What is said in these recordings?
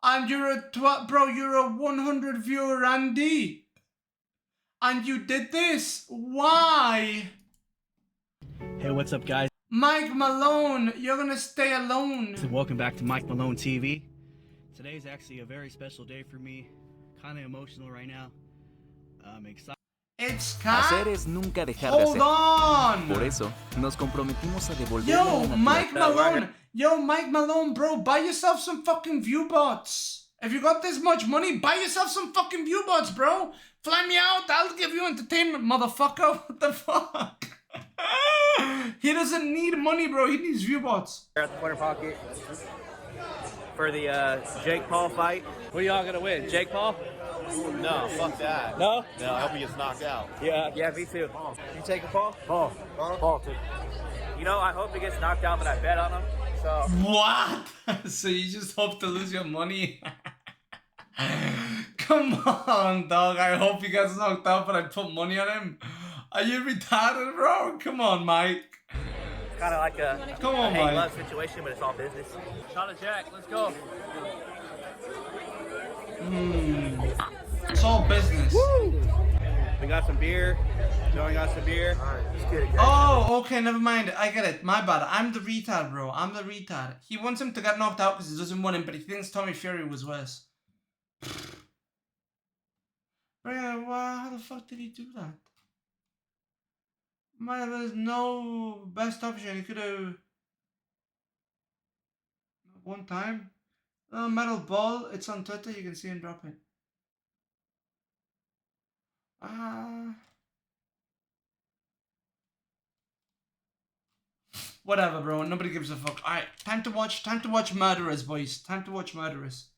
And you're a bro, you're a 100 viewer Andy. And you did this. Why? Hey, what's up, guys? Mike Malone, you're gonna stay alone. So welcome back to Mike Malone TV. Today's actually a very special day for me. Kind of emotional right now. I'm excited. It's Hacer es nunca dejar de Hold hacer. on. Por eso, nos comprometimos a devolverle Yo, a la Mike naturaleza. Malone. Yo, Mike Malone, bro, buy yourself some fucking view bots. If you got this much money, buy yourself some fucking view bots, bro. Fly me out, I'll give you entertainment, motherfucker. What the fuck? He doesn't need money, bro. He needs view bots. At the corner pocket for the Jake Paul fight. What are y'all gonna win? Jake Paul? No, fuck that. No? No, I hope he gets knocked out. Yeah, me too. You taking Paul? Paul too. You know, I hope he gets knocked out, but I bet on him. So What? So you just hope to lose your money? Come on, dog. I hope he gets knocked out, but I put money on him. Are you retarded, bro? Come on, Mike. kind of like a Come on, hang Mike. love situation, but it's all business. Shot of Jack, let's go. It's all business. We got some beer. Joey got some beer. Just kidding. Oh, okay, never mind. I get it. My bad. I'm the retard, bro. I'm the retard. He wants him to get knocked out because he doesn't want him, but he thinks Tommy Fury was worse. Bro, how the fuck did he do that? Man, there's no best option. He could have... One time. Metal Ball. It's on Twitter. You can see him drop it. Whatever, bro. Nobody gives a fuck. Alright, time to watch Murderers, boys. Time to watch Murderers.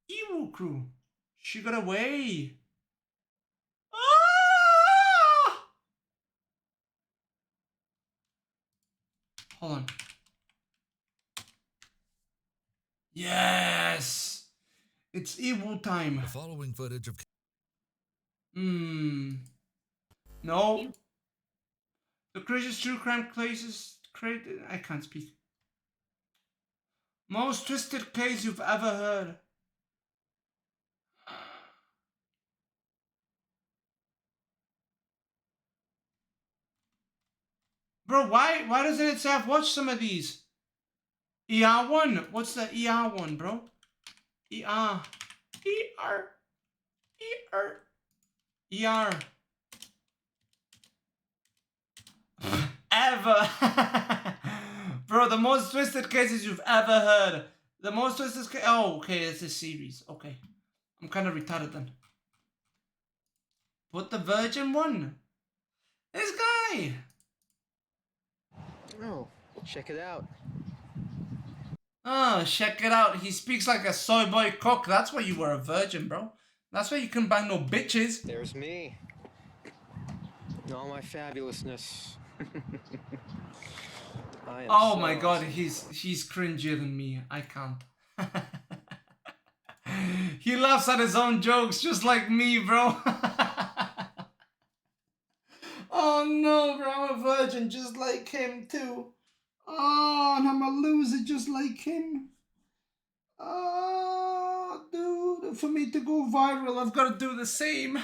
Evil Crew. She got away. Ah! Hold on. Yes! It's evil time. The following footage of No. The craziest true crime cases created. I can't speak. Most twisted case you've ever heard. Bro, why doesn't it say I've watched some of these? ER1. What's the ER1, bro? ER. Ever. Bro, the most twisted cases you've ever heard. The most twisted case. Oh, okay, it's a series. Okay. I'm kind of retarded then. Put the virgin one. This guy. Oh, check it out. Oh, check it out. He speaks like a soy boy cock. That's why you were a virgin, bro. That's why you couldn't bang no bitches. There's me. All my fabulousness. I am Oh so my god, awesome. he's cringier than me. I can't. He laughs at his own jokes just like me, bro. Oh no, bro, I'm a virgin just like him too. Oh, and I'm a loser just like him. Oh, dude, for me to go viral, I've got to do the same.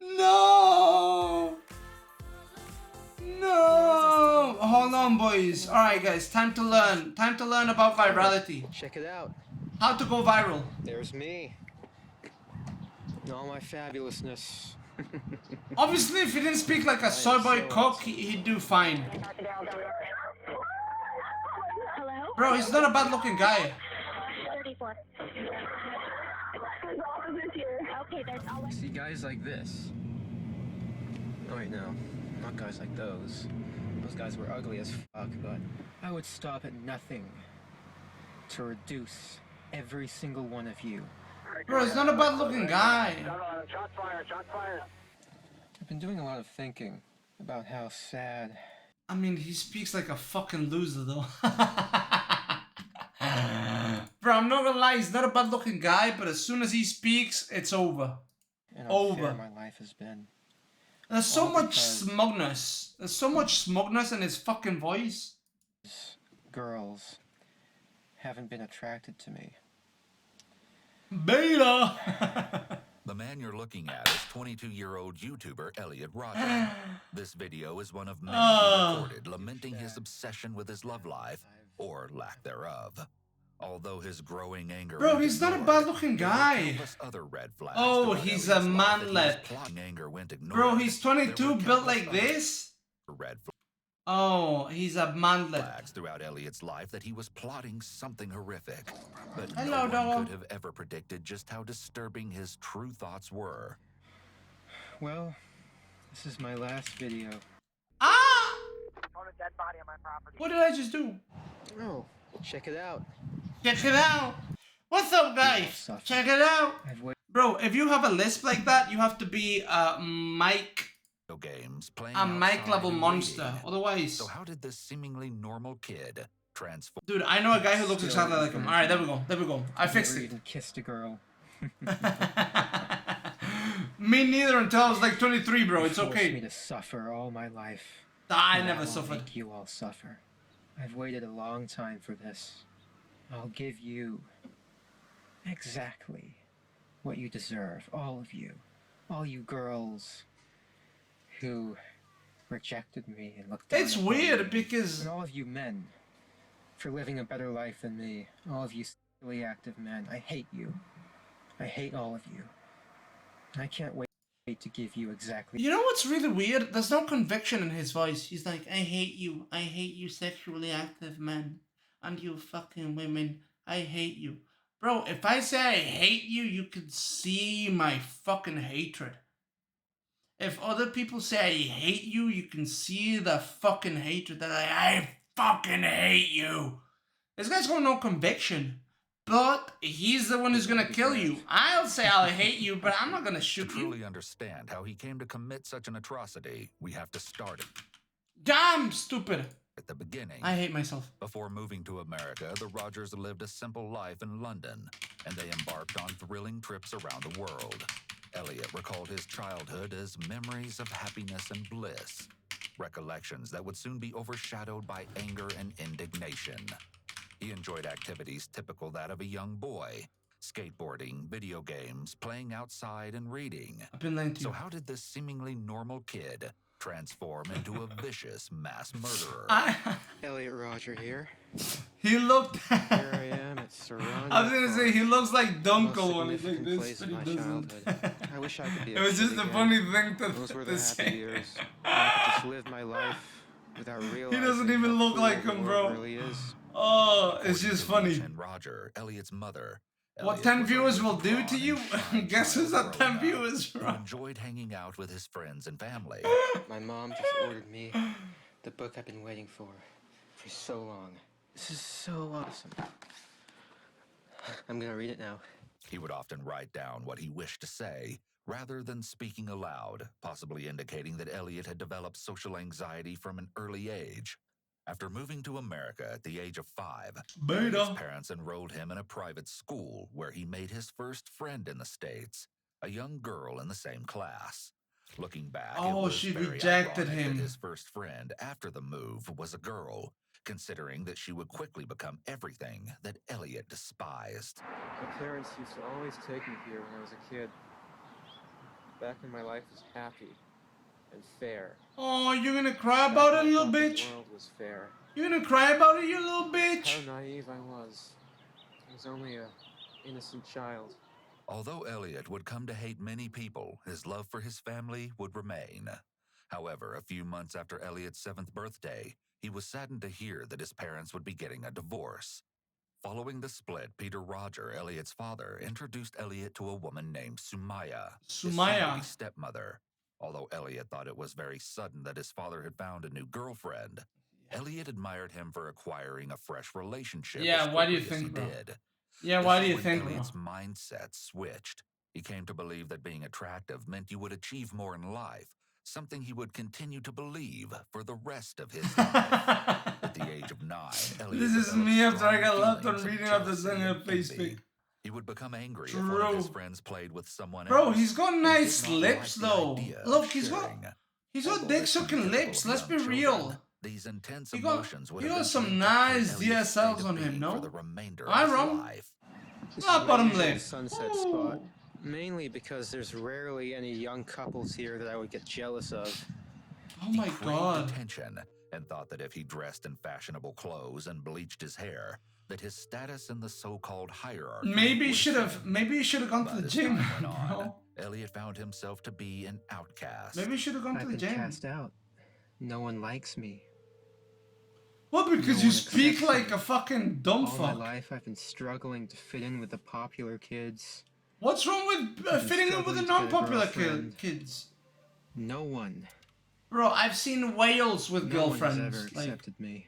No! No! Hold on, boys. Alright, guys, time to learn. Time to learn about virality. Check it out. How to go viral. There's me. All my fabulousness. Obviously, if he didn't speak like a soy boy cock, he'd do fine. Hello? Bro, he's not a bad looking guy. 34. Okay, there's all. See guys like this. Oh wait, no. Not guys like those. Those guys were ugly as fuck, but I would stop at nothing to reduce every single one of you. Bro, he's not a bad looking guy. I've been doing a lot of thinking about how sad. I mean, he speaks like a fucking loser, though. Bro, I'm not gonna lie, he's not a bad looking guy, but as soon as he speaks, it's over. And how Over. fair my life has been. There's so All much because- smugness. There's so much smugness in his fucking voice. girls haven't been attracted to me. Beta. The man you're looking at is 22-year-old YouTuber Elliot Roger. This video is one of many he recorded lamenting his obsession with his love life, or lack thereof. Although his growing anger... Bro, he's not a bad-looking guy. Other red flags Oh, he's a manlet. Bro, he's 22, built like this? Red Oh, he's a manlet. flags throughout Elliot's life that he was plotting something horrific. But Hello, no one dog. could have ever predicted just how disturbing his true thoughts were. Well, this is my last video. Ah! Found a dead body on my property. What did I just do? Oh, check it out. Check it out. What's up, guys? Check it out. Bro, if you have a lisp like that, you have to be a mic Games, playing a mic outside level and monster. reading. Otherwise... So how did this seemingly normal kid transform? Dude, I know a guy who looks exactly like him. Alright, there we go. There we go. I fixed Never it. even kissed a girl. Me neither until I was like 23, bro. It's You forced me okay. to suffer all my life. I and never will suffered. Make you all suffer. I've waited a long time for this. I'll give you exactly what you deserve, all of you, all you girls who rejected me and looked down It's upon weird me. because... And all of you men for living a better life than me, all of you sexually active men, I hate you. I hate all of you. I can't wait to give you exactly... You know what's really weird? There's no conviction in his voice. He's like, I hate you sexually active men. And you fucking women. I hate you. Bro, if I say I hate you, you can see my fucking hatred. If other people say I hate you, you can see the fucking hatred that I fucking hate you. This guy's got no conviction. But he's the one who's gonna kill you. I'll say I hate you, but I'm not gonna To shoot you. truly understand how he came to commit such an atrocity, we have to start it Damn stupid. at the beginning. I hate myself. Before moving to America, the Rogers lived a simple life in London, and they embarked on thrilling trips around the world. Elliot recalled his childhood as memories of happiness and bliss, recollections that would soon be overshadowed by anger and indignation. He enjoyed activities typical that of a young boy: skateboarding, video games, playing outside, and reading. I've been lying to So you. how did this seemingly normal kid transform into a vicious mass murderer? Elliot Roger here. He looked. Here I am at Saranda. I was gonna say he looks like Most Dunkel when he's like significant this, place but in he my doesn't. childhood. I wish I could be It a was kid just a again. funny thing Those were to the say. happy years. I could just live my life without realizing He doesn't even how look cruel like the him, world bro. Really is. Oh, it's just funny. And Roger, Elliot's mother. What Elliot 10 was a viewers will do withdrawn to you? and shy Guess who's child at 10 growing up viewers, who bro? enjoyed hanging out with his friends and family. My mom just ordered me the book I've been waiting for so long. This is so awesome. I'm gonna read it now. He would often write down what he wished to say, rather than speaking aloud, possibly indicating that Elliot had developed social anxiety from an early age. After moving to America at the age of 5, Beta. his parents enrolled him in a private school where he made his first friend in the States, a young girl in the same class. Looking back, Oh, it was she very rejected ironic him. that his first friend after the move was a girl, considering that she would quickly become everything that Elliot despised. My parents used to always take me here when I was a kid. Back when my life was happy and fair. Oh, you're gonna cry about it, Back when I little thought the bitch? world was fair. You're gonna cry about it, you little bitch? How naive I was. I was only a innocent child. Although Elliot would come to hate many people, his love for his family would remain. However, a few months after Elliot's 7th birthday, he was saddened to hear that his parents would be getting a divorce. Following the split, Peter Roger, Elliot's father, introduced Elliot to a woman named Sumaya, his Sumaya. soon-to-be stepmother. Although Elliot thought it was very sudden that his father had found a new girlfriend, Elliot admired him for acquiring a fresh relationship. Yeah, as why do you quickly as think, he bro? did. Yeah, This why is do you when think, bro? Elliot's mindset switched. He came to believe that being attractive meant you would achieve more in life, something he would continue to believe for the rest of his life. At the age of 9, Elliot This is developed me after I got strong left on feelings of reading out the jealousy thing and of face envy. pic. He would become angry if one of his True. friends played with someone Bro, else. he's got and nice did not lips like the though. idea of Look, he's got sharing. dick Although this can be sucking typical lips. of Let's be young real. children, These intense He got emotions would he got some eventually nice dictate Elliot's state DSLs of on him, being no? for the remainder I of his wrong. life. This Ah, is my bottom usual left. sunset spot. Mainly because there's rarely any young couples here that I would get jealous of. Oh my He craved god. attention and thought that if he dressed in fashionable clothes and bleached his hair, that his status in the so-called hierarchy Maybe he would should have ascend. maybe he should have gone to But the as gym, time went on, bro. Elliot found himself to be an outcast. Maybe he should have gone to I've the been gym. cast out. No one likes me. Well, because No you one speak accepts like me. a fucking dumb All my fuck. life I've been struggling to fit in with the popular kids. What's wrong with I've been fitting in with the struggling to get a non-popular girlfriend. kids? No one. Bro, I've seen whales with No one has girlfriends. ever Like, accepted me.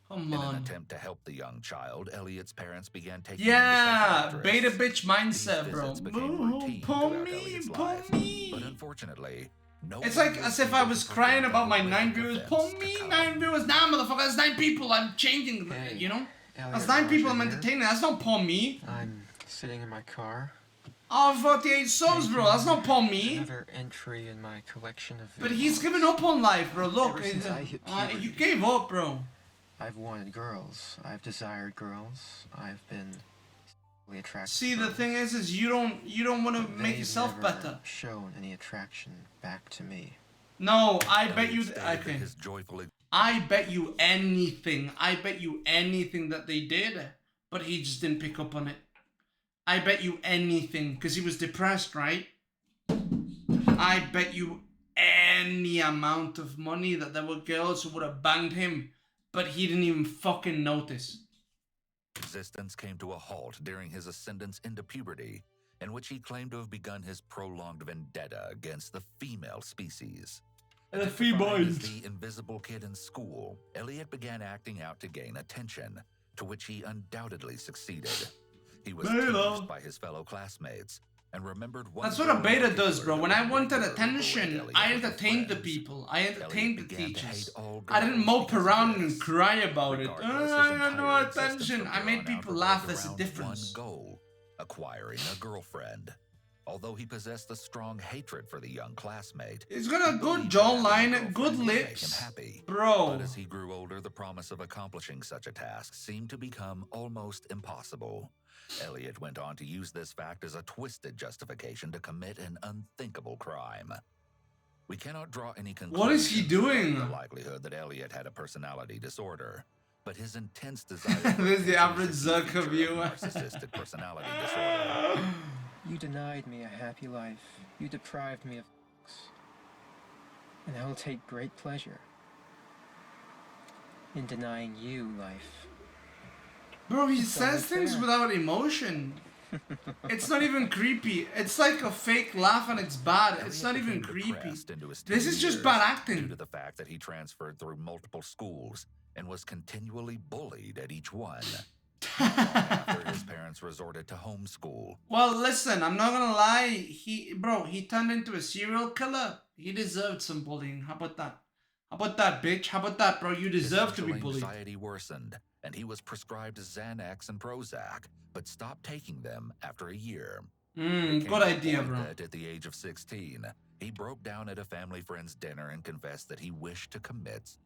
come In an on. attempt to help the young child, Elliot's parents began taking Yeah, him to beta psychiatrists. bitch mindset, These bro. visits became Boo, routine pull throughout me, Elliot's pull life. me. But unfortunately, no It's one like was as if able I to was prevent crying about my any 9 legal viewers. events Pull to me, come. 9 viewers. Nah, motherfucker, that's 9 people. I'm changing, Hey, you know? Elliot That's 9 people I'm Roger here. entertaining. That's not pull me. I'm sitting in my car. Oh, 48 subs, bro. That's not pull me. Another entry in my collection of But he's videos. given up on life, bro. Look, Ever since I hit you puberty. gave up, bro. I've wanted girls. I've desired girls. I've been sexually attracted. See, to the girls. thing is you don't want to But make they've yourself never better. shown any attraction back to me. No, I bet you. Elliot stated that Okay. his joyful I bet you anything. I bet you anything that they did, but he just didn't pick up on it. I bet you anything because he was depressed, right? I bet you any amount of money that there were girls who would have banged him, but he didn't even fucking notice. existence came to a halt during his ascendance into puberty, in which he claimed to have begun his prolonged vendetta against the female species. The Identifying as females. the invisible kid in school, Elliot began acting out to gain attention, to which he undoubtedly succeeded. He was Beta. teased by his fellow classmates and remembered one. That's what a girl in beta does, particular bro. that When I would wanted regularly attention, bully Elliot I with her entertained the friends. people. I entertained the Elliot began to teachers. hate all I didn't girls mope because of around this. and cry about it. Regardless, his I got no entire existence attention. from I here made on out people revolved laugh. There's a around difference. One goal: acquiring a girlfriend. Although he possessed a strong hatred for the young classmate, He's got a he good believed that having a jawline, girlfriend good would make him lips. happy. Bro. But as he grew older, the promise of accomplishing such a task seemed to become almost impossible. Elliot went on to use this fact as a twisted justification to commit an unthinkable crime. We cannot draw any conclusions What is he doing? about the likelihood that Elliot had a personality disorder, but his intense desire for This is the attention average is a Zucker feature of view. narcissistic personality disorder. You denied me a happy life. You deprived me of sex. And I will take great pleasure in denying you life. Bro, he It's says things unfair. without emotion. It's not even creepy. It's like a fake laugh and it's bad. It's not Elliot even became creepy. depressed into his This teen is just years bad Due acting. to the fact that he transferred through multiple schools and was continually bullied at each one. After his parents resorted to homeschool, Well, listen, I'm not gonna lie. He turned into a serial killer. He deserved some bullying. How about that? How about that, bitch? How about that, bro? You his deserve to be social bullied. anxiety worsened, and he was prescribed Xanax and Prozac, but stopped taking them after a year. It came Good to a idea, point bro. That at the age of 16, he broke down at a family friend's dinner and confessed that he wished to commit.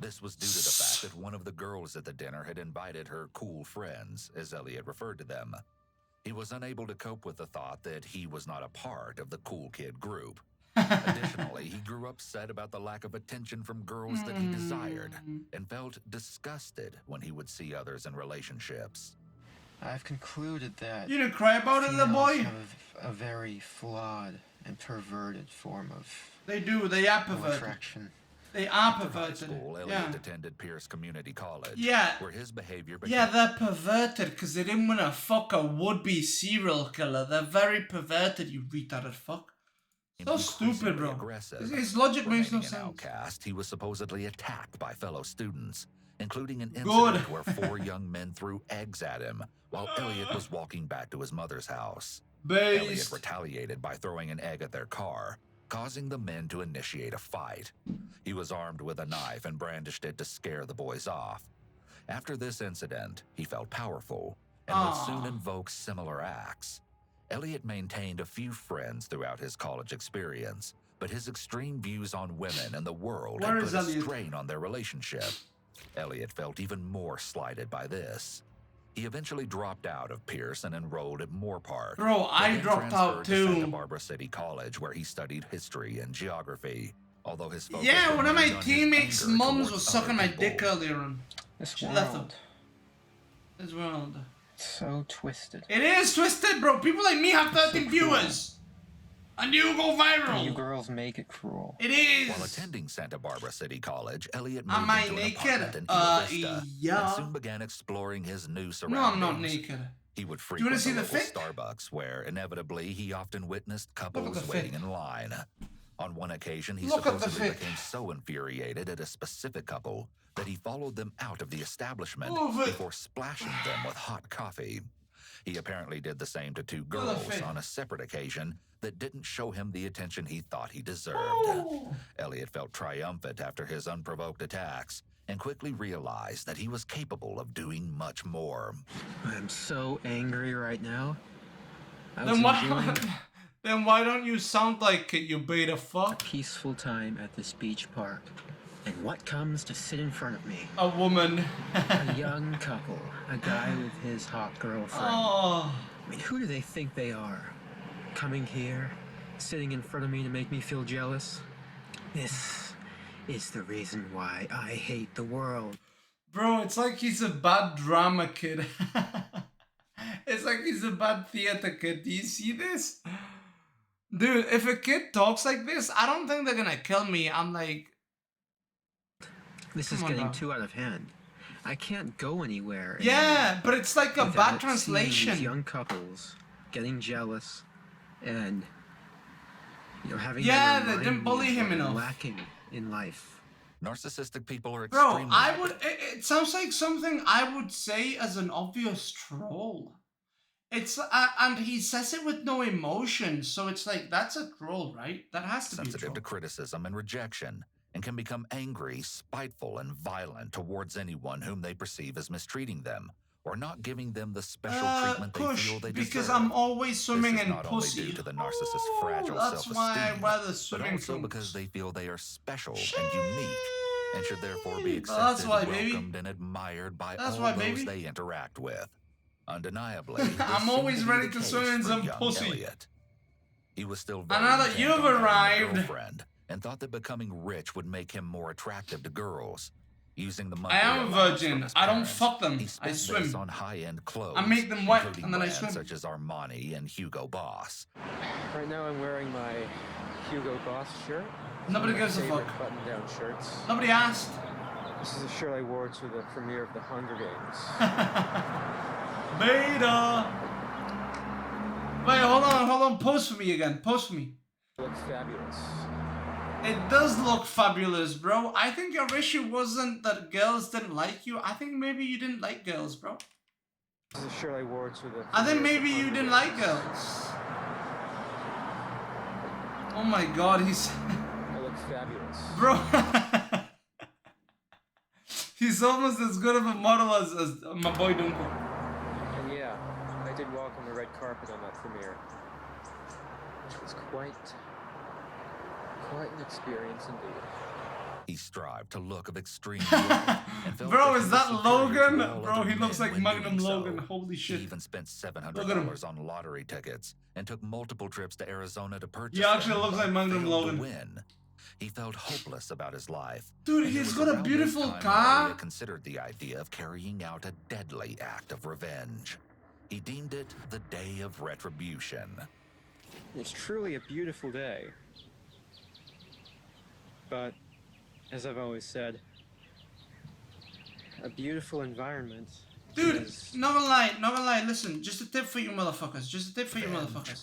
This was due to the fact that one of the girls at the dinner had invited her cool friends, as Elliot referred to them. He was unable to cope with the thought that he was not a part of the cool kid group. Additionally, he grew upset about the lack of attention from girls that he desired and felt disgusted when he would see others in relationships. I've concluded that You didn't cry about it, little females boy? have a very flawed and perverted form of They do. They are no perverted. attraction. They are After high perverted. school, Elliot Yeah. attended Pierce Community College, Yeah. where his behavior became Yeah, they're perverted because they didn't want to fuck a would-be serial killer. They're very perverted, you retarded fuck. So increasingly stupid, bro. aggressive. His logic makes no Remaining an sense. outcast, he was supposedly attacked by fellow students, including an Good. incident where 4 young men threw eggs at him while Elliot was walking back to his mother's house. Elliot Based. retaliated by throwing an egg at their car, causing the men to initiate a fight. He was armed with a knife and brandished it to scare the boys off. After this incident, he felt powerful and would soon invoke similar acts. Elliot maintained a few friends throughout his college experience, but his extreme views on women and the world Where had is put a Elliot? strain on their relationship. Elliot felt even more slighted by this. He eventually dropped out of Pierce and enrolled at Moore Park. Bro, but I then dropped out transferred to Santa too. Barbara City College, where he studied history and geography. Although his focus Yeah, one of my remained on his teammates' anger mums towards was other sucking my people. dick earlier on. This She left him. world, This world. so twisted. It is twisted, bro. People like me have 13 So viewers. And you go viral. You girls make it cruel. It is. While attending Santa Barbara City College, Elliot Am moved I into an naked? apartment in Isla Vista Yeah. and soon began exploring his new No, surroundings. I'm not naked. He would you frequent wanna see the the local fit? Starbucks, where inevitably he often witnessed Look at couples the waiting fit. in line. On one occasion, he Look at the supposedly fit. became so infuriated at a specific couple that he followed them out of the establishment Move it. before splashing them with hot coffee. He apparently did the same to two at the girls fit. on a separate occasion that didn't show him the attention he thought he deserved. Ooh. Elliot felt triumphant after his unprovoked attacks and quickly realized that he was capable of doing much more. I'm so angry right now. I was Then why? enjoying Then why don't you sound like it, you beta a fuck? peaceful time at this beach park. And what comes to sit in front of me? A woman. A young couple. A guy with his hot girlfriend. Oh. I mean, who do they think they are? Coming here, sitting in front of me to make me feel jealous? This is the reason why I hate the world. Bro, it's like he's a bad drama kid. It's like he's a bad theater kid. Do you see this? Dude, if a kid talks like this, I don't think they're gonna kill me. I'm like, This is Come on, getting dog. too out of hand. I can't go anywhere. yeah, but it's like a without bad seeing translation. These young couples getting jealous and having Yeah, them they remind didn't me bully of him what I'm enough. lacking in life. Narcissistic people are Bro, extremely I would. It sounds like something I would say as an obvious troll. It's and he says it with no emotion, so it's like that's a troll, right? That has to be a sensitive troll. to criticism and rejection, and can become angry, spiteful, and violent towards anyone whom they perceive as mistreating them or not giving them the special treatment they Push, feel they because deserve. I'm always swimming this is in not pussy. only due to the narcissist's fragile That's why I self-esteem, rather but swimming also trunks. because they feel they are special and unique, and should therefore be Well, that's accepted, why, baby. welcomed, and admired by That's all why, those baby. they interact with. Undeniably, this I'm seemed always to be ready the to case swim in for some young pussy. Elliot. He was still very now that intent you've on having a arrived- girlfriend, and thought that becoming rich would make him more attractive to girls. Using the I monthly am a allowance from virgin. his I don't parents, fuck them. he I spent this swim. on high-end clothes. I make them wet, including and then I brands swim. such as Armani and Hugo Boss. Right now I'm wearing my Hugo Boss shirt. It's Nobody one of gives my a favorite fuck. button-down shirts. Nobody asked. This is a shirt I wore to the premiere of The Hunger Games. Beta. Wait, hold on. Post for me again. Post for me. It looks fabulous. It does look fabulous, bro. I think your issue wasn't that girls didn't like you. I think maybe you didn't like girls, bro. This is a shirt I wore to the I think premiere of maybe The you Hunger didn't Games. like girls. Oh my god, he's... It looks fabulous. Bro. He's almost as good of a model as my boy Dunko. And yeah, I did walk on the red carpet on that premiere. Which was quite an experience indeed. He strived to look of extreme youth and felt Bro, that is he that was superior Logan? to all Bro, other he looks men like when Magnum doing so. Logan. Holy shit. He even spent Look at him. $700 on lottery tickets and took multiple trips to Arizona to purchase He actually them, looks but like Magnum failed Logan. to win. He felt hopeless about his life. Dude, and it he's was got a around this beautiful time that car. Elliot considered the idea of carrying out a deadly act of revenge. He deemed it the day of retribution. It's truly a beautiful day. But, as I've always said, a beautiful environment Dude, is... not gonna lie, listen, just a tip for you motherfuckers, Revenge.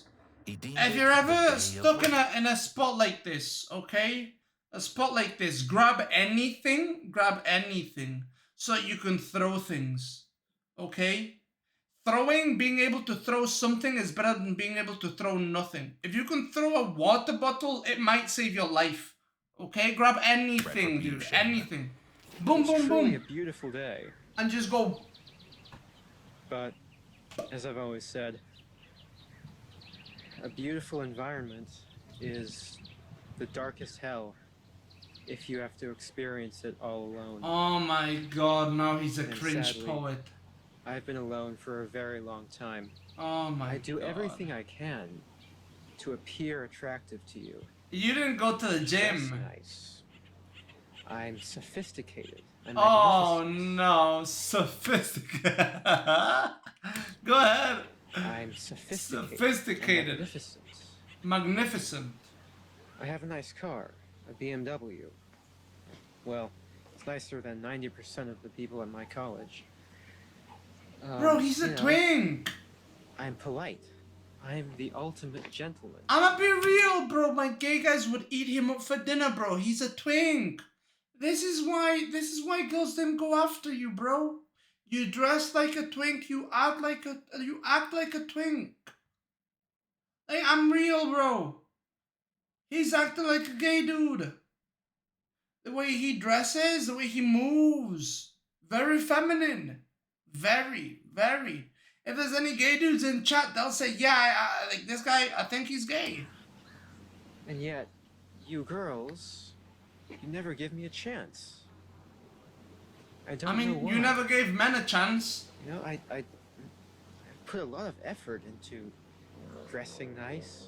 He deemed If it you're the ever day of stuck in a spot like this, okay? A spot like this, grab anything, so you can throw things, okay? Being able to throw something is better than being able to throw nothing. If you can throw a water bottle, it might save your life, okay? Grab anything, dude, Retribution. anything. Boom, It's boom, truly boom, a beautiful day. and just go. But, as I've always said, a beautiful environment is the darkest hell if you have to experience it all alone. Oh my god, now he's a And cringe sadly, poet. I've been alone for a very long time. Oh my god. I do everything I can to appear attractive to you. You didn't go to the Dress gym. nice. I'm sophisticated. I'm Oh magnificent. no, sophisticated. Go ahead. I'm sophisticated. Sophisticated. I'm magnificent. Magnificent. I have a nice car, a BMW. Well, it's nicer than 90% of the people at my college. Bro, he's a twink. I'm polite. I'm the ultimate gentleman. I'ma be real, bro. My gay guys would eat him up for dinner, bro. He's a twink. This is why girls didn't go after you, bro. You dress like a twink. You act like a twink. Like, I'm real, bro. He's acting like a gay dude. The way he dresses, the way he moves, very feminine. Very, very. If there's any gay dudes in chat, they'll say, yeah, I like this guy, I think he's gay. And yet, you girls, you never give me a chance. I don't I mean, know why. you never gave men a chance. You know, I put a lot of effort into dressing nice.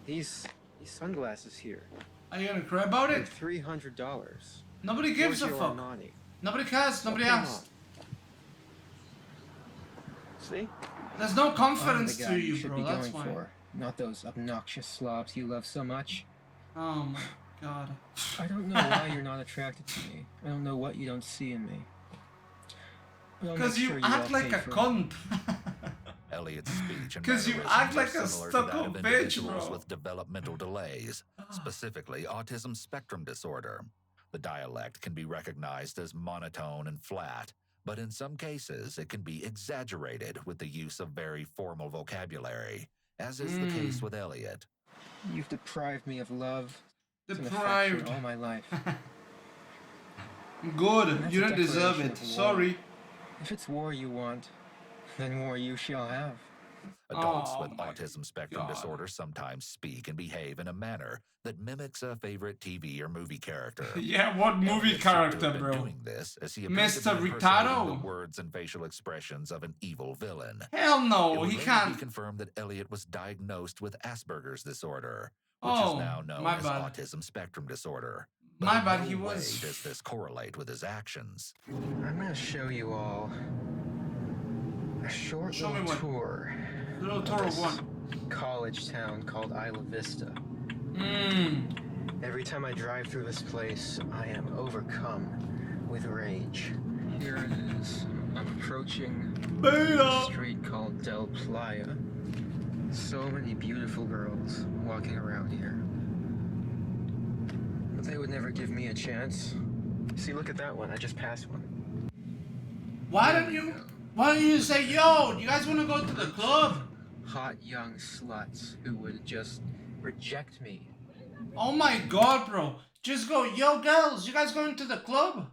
These sunglasses here. Are you gonna cry about They're it? $300. Nobody gives a fuck. Armani. Nobody cares, nobody Come asked. See? There's no I'm confidence the guy to you, should bro, be that's going why. for, not those obnoxious slobs you love so much. Oh my god. I don't know why you're not attracted to me. I don't know what you don't see in me. But I'll Because make you sure act all like pay a for it. cunt. Elliot's speech and 'Cause you mannerisms act like are a similar to that stuck-up of bitch, individuals bro. with developmental delays, specifically autism spectrum disorder. The dialect can be recognized as monotone and flat, but in some cases it can be exaggerated with the use of very formal vocabulary, as is the case with Elliot. You've deprived me of love. and affection Deprived. all my life. Good, That's you a don't deserve declaration it. of war. Sorry. If it's war you want, then war you shall have. Adults Oh with my autism spectrum God. disorder sometimes speak and behave in a manner that mimics a favorite TV or movie character. Yeah, what movie Elliot seemed to have character, been bro? doing this as he appeared to Mr. be impersonating Ricardo? the words and facial expressions of an evil villain. Hell It no, would he later can't. be confirmed that Elliot was diagnosed with Asperger's disorder, which Oh, is now known my as bad. autism spectrum disorder. My But in bad, no he way was- does this correlate with his actions. I'm gonna show you all a short Show me little what? tour Little of tour of this what? college town called Isla Vista. Mmm. Every time I drive through this place, I am overcome with rage. Here it is. I'm approaching a Beta. street called Del Playa. So many beautiful girls walking around here. But they would never give me a chance. See, look at that one. I just passed one. Why don't you say, yo, do you guys want to go to the club? Hot young sluts who would just reject me. Oh my god, bro. Just go, yo, girls, you guys going to the club?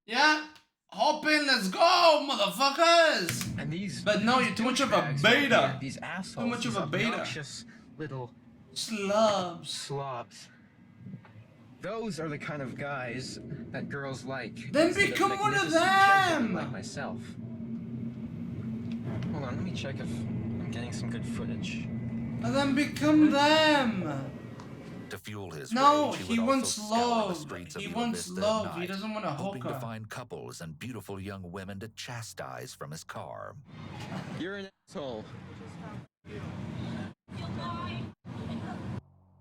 Yeah? Hop in, let's go, motherfuckers! And these But no, you're too much of a douchebags, beta. These assholes. Too much of these a beta. obnoxious little Slubs. slobs. Those are the kind of guys that girls like. Then instead become one of magnificent gentlemen them. Like myself. Hold on, let me check if I'm getting some good footage. And then become them. To fuel his No, rage, he would wants also scour the love. streets of He Isla wants Vista at love. He night, doesn't want a hoping to hooker. find couples and beautiful young women to chastise from his car. You're an asshole.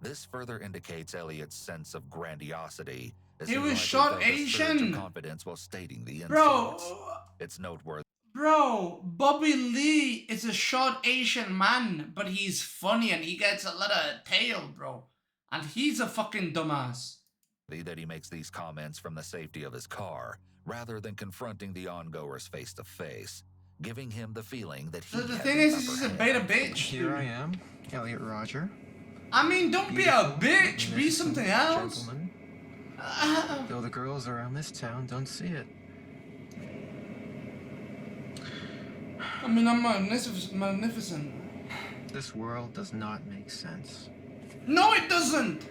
This further indicates Elliot's sense of grandiosity, as He was likely shot felt a surge of Asian. confidence while stating the Bro, insults. It's noteworthy Bobby Lee is a short Asian man, but he's funny and he gets a lot of tail, bro. And he's a fucking dumbass. that he makes these comments from the safety of his car, rather than confronting the ongoers face to face, giving him the feeling that he The had thing the is, upper he's a hand. beta bitch. Here I am, Elliot Roger. I mean, don't be a bitch. Be something else. Gentleman. Though the girls around this town don't see it. I mean, I'm magnificent. This world does not make sense. No, it doesn't.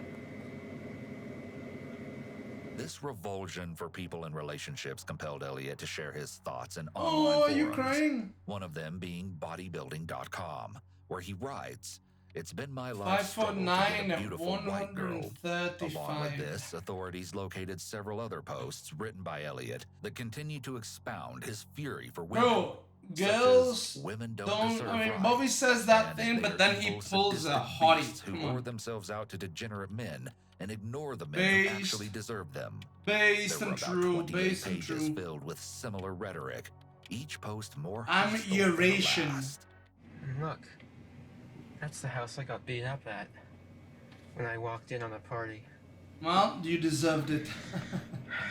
This revulsion for people in relationships compelled Elliot to share his thoughts in Oh, online are you forums, crying? one of them being bodybuilding.com, where he writes, "It's been my life 5'9", struggle to get a beautiful white girl." Along with 135. this, authorities located several other posts written by Elliot that continue to expound his fury for women. Bro, such as, girls women don't don't. deserve I mean, rights, Bobby says that and thing, they but are then he evil, pulls a sadistic hottie. beasts who Come whore on. themselves out to degenerate men and ignore the men who Based. actually deserve them. Based There were and about true. 28 Based and pages true. filled with similar rhetoric, each post more I'm hostile than the Eurasian. last. Look, that's the house I got beat up at when I walked in on the party. Well, you deserved it.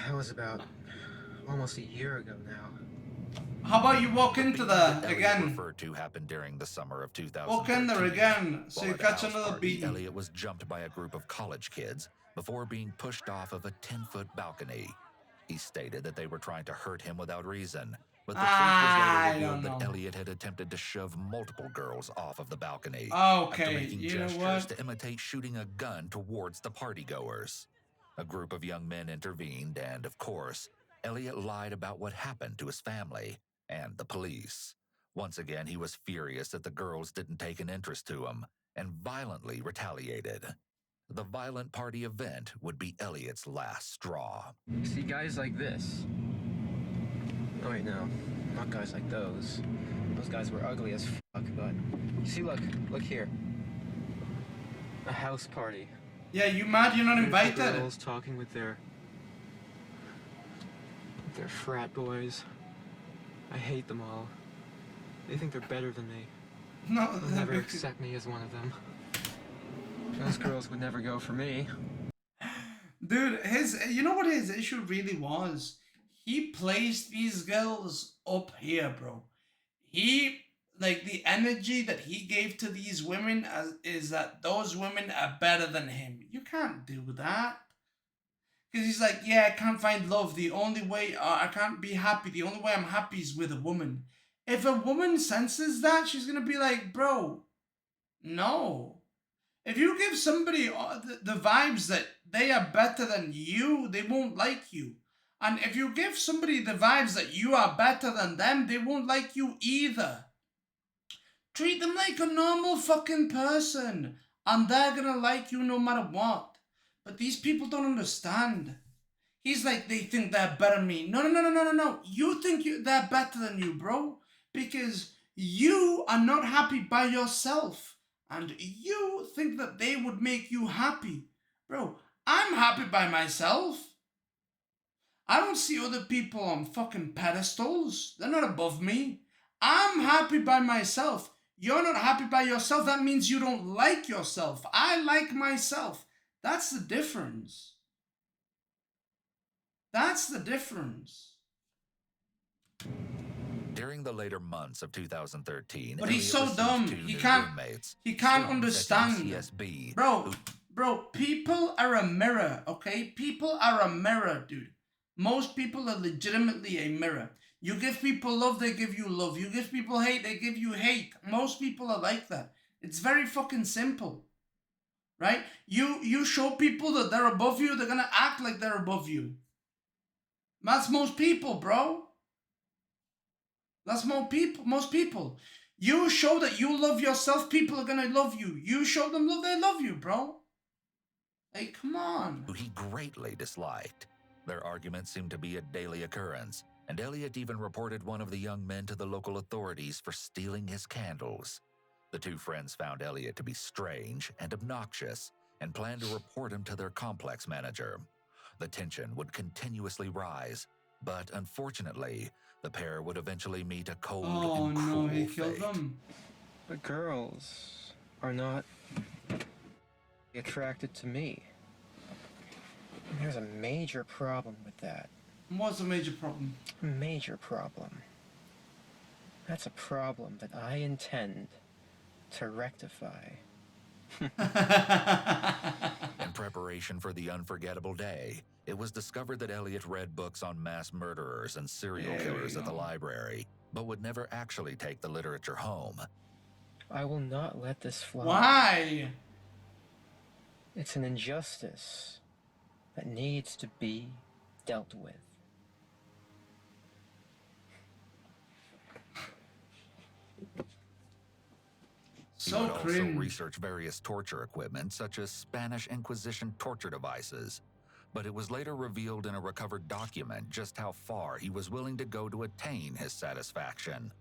That was about almost a year ago now. How about you walk into that there Elliot again? referred to happened during the summer of 2013. Walk in there again, so While you at a catch house another party, beating. Elliot was jumped by a group of college kids before being pushed off of a 10-foot balcony. He stated that they were trying to hurt him without reason, but the truth was later revealed that Elliot had attempted to shove multiple girls off of the balcony after Okay, making you know gestures what? to imitate shooting a gun towards the partygoers. A group of young men intervened, and of course, Elliot lied about what happened to his family and the police. Once again, he was furious that the girls didn't take an interest to him and violently retaliated. The violent party event would be Elliot's last straw. See, guys like this. Oh, wait, no. Not guys like those. Those guys were ugly as fuck, but... You see, look here. A house party. Yeah, you mad you're not Beautiful invited? girls talking with their frat boys. I hate them all. They think they're better than me. No, They'll never accept me as one of them. Those girls would never go for me. Dude, you know what his issue really was? He placed these girls up here, bro. Like, the energy that he gave to these women is that those women are better than him. You can't do that. Because he's like, yeah, I can't find love. The only way, I can't be happy. The only way I'm happy is with a woman. If a woman senses that, she's going to be like, bro, no. If you give somebody the vibes that they are better than you, they won't like you. And if you give somebody the vibes that you are better than them, they won't like you either. Treat them like a normal fucking person, and they're gonna like you no matter what. But these people don't understand. He's like, they think they're better than me. No. You think they're better than you, bro. Because you are not happy by yourself. And you think that they would make you happy. Bro, I'm happy by myself. I don't see other people on fucking pedestals. They're not above me. I'm happy by myself. You're not happy by yourself. That means you don't like yourself. I like myself. That's the difference. That's the difference. During the later months of 2013, but he's Elliot so dumb. received two He new can't. roommates, He can't students at understand. UCSB, Bro. People are a mirror. Okay, people are a mirror, dude. Most people are legitimately a mirror. You give people love, they give you love. You give people hate, they give you hate. Most people are like that. It's very fucking simple. Right? You show people that they're above you, they're gonna act like they're above you. That's most people, bro. That's most people. You show that you love yourself, people are gonna love you. You show them love, they love you, bro. Hey, come on. Who he greatly disliked. Their arguments seemed to be a daily occurrence, and Elliot even reported one of the young men to the local authorities for stealing his candles. The two friends found Elliot to be strange and obnoxious and planned to report him to their complex manager. The tension would continuously rise, but unfortunately, the pair would eventually meet a cold and cruel he killed fate. them. But girls are not attracted to me. And there's a major problem with that. What's the major problem? Major problem. That's a problem that I intend to rectify. In preparation for the unforgettable day, it was discovered that Elliot read books on mass murderers and serial killers at the library, but would never actually take the literature home. I will not let this fly. Why? It's an injustice that needs to be dealt with. He So would also cringe. research various torture equipment, such as Spanish Inquisition torture devices. But it was later revealed in a recovered document just how far he was willing to go to attain his satisfaction.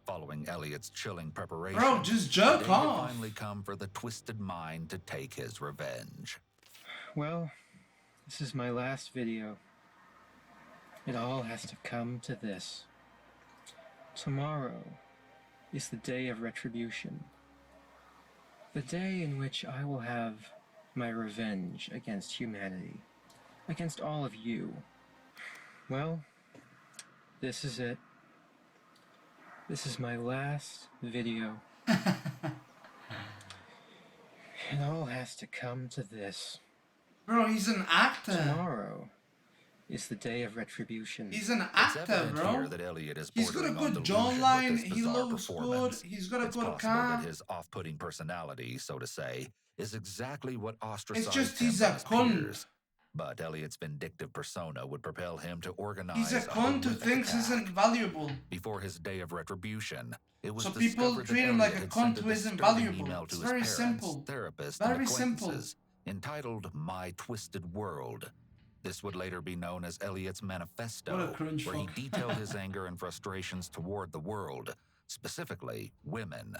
Following Elliot's chilling preparation, Bro, just the jerk day had off. finally come for the twisted mind to take his revenge. Well, this is my last video. It all has to come to this. Tomorrow is the day of retribution. The day in which I will have my revenge against humanity. Against all of you. Well, this is it. This is my last video. It all has to come to this. Bro, he's an actor. Tomorrow is the day of retribution. He's an It's actor, evident bro. here that Elliot is He's got a bordering on good delusion jawline. with this He bizarre looks good. performance. He's got a It's good possible car. that his off-putting personality, so to say, is exactly what ostracized It's just him he's from a his cunt. peers. But Elliot's vindictive persona would propel him to organize He's a cunt who horrific thinks attack. isn't valuable. Before his day of retribution, it was So people discovered treat that him like Elliot a had cunt sent who isn't disturbing valuable. email It's to his very parents, simple. therapists, Very and simple. acquaintances, entitled "My Twisted World." This would later be known as Elliot's manifesto, What a cringe where he fuck. detailed his anger and frustrations toward the world, specifically women.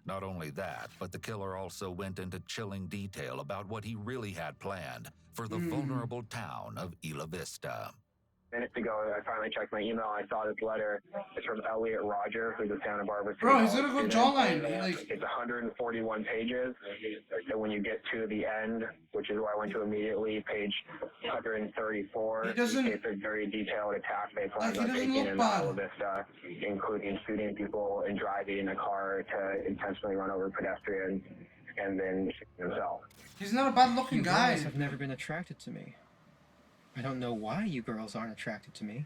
Not only that, but the killer also went into chilling detail about what he really had planned for the vulnerable town of Isla Vista. Minutes ago, I finally checked my email. I saw this letter. It's from Elliot Roger, who's a Santa Barbara City Bro, he's got a college good student. jawline. It's 141 pages. So when you get to the end, which is where I went to immediately, page 134, He doesn't- it's a very detailed attack they plan he on doesn't taking look in bad. Isla Vista, including shooting people and driving a car to intentionally run over pedestrians and then shooting himself. He's not a bad-looking You guy. girls have never been attracted to me. I don't know why you girls aren't attracted to me,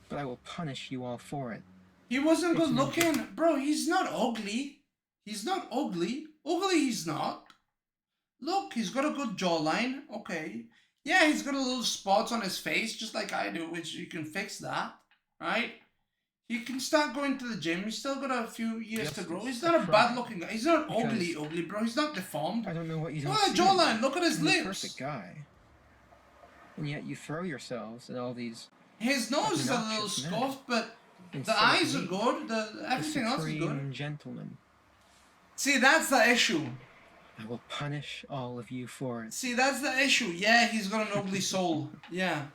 but I will punish you all for it. He wasn't It's good me. looking. Bro, he's not ugly. He's not ugly. Ugly he's not. Look, he's got a good jawline. Okay. Yeah, he's got a little spots on his face, just like I do, which you can fix that. Right? He can start going to the gym. He's still got a few years to grow. He's not a bad looking guy. He's not ugly, bro. He's not deformed. I don't know what you don't Look at see. that jawline. Look at his I'm a lips. perfect guy. And yet you throw yourselves at all these His nose is a little obnoxious men scuffed, but instead the of eyes are me, good. the Everything else is good. supreme gentleman. See, that's the issue. I will punish all of you for it. See, that's the issue. Yeah, he's got an ugly soul. Yeah.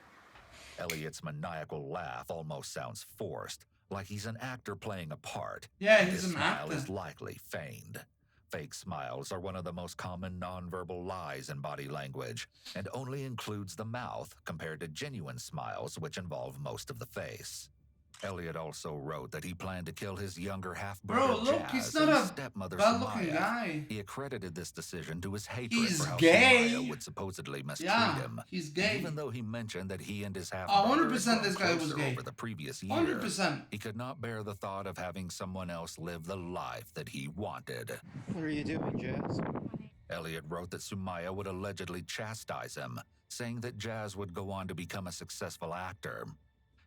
Elliot's maniacal laugh almost sounds forced, like he's an actor playing a part. Yeah, And he's his an smile actor. is likely feigned. Fake smiles are one of the most common nonverbal lies in body language, and only includes the mouth compared to genuine smiles, which involve most of the face. Elliot also wrote that he planned to kill his younger half-brother Bro, look, Jazz he's not and a his stepmother bad-looking Sumaya. guy. He accredited this decision to his hatred He's for how gay. Sumaya would supposedly mistreat Yeah, heim. he's gay. Even though he mentioned that he and his half-brother 100% had this grown guy was closer gay. over the previous year, 100%. he could not bear the thought of having someone else live the life that he wanted. What are you doing, Jazz? Elliot wrote that Sumaya would allegedly chastise him, saying that Jazz would go on to become a successful actor.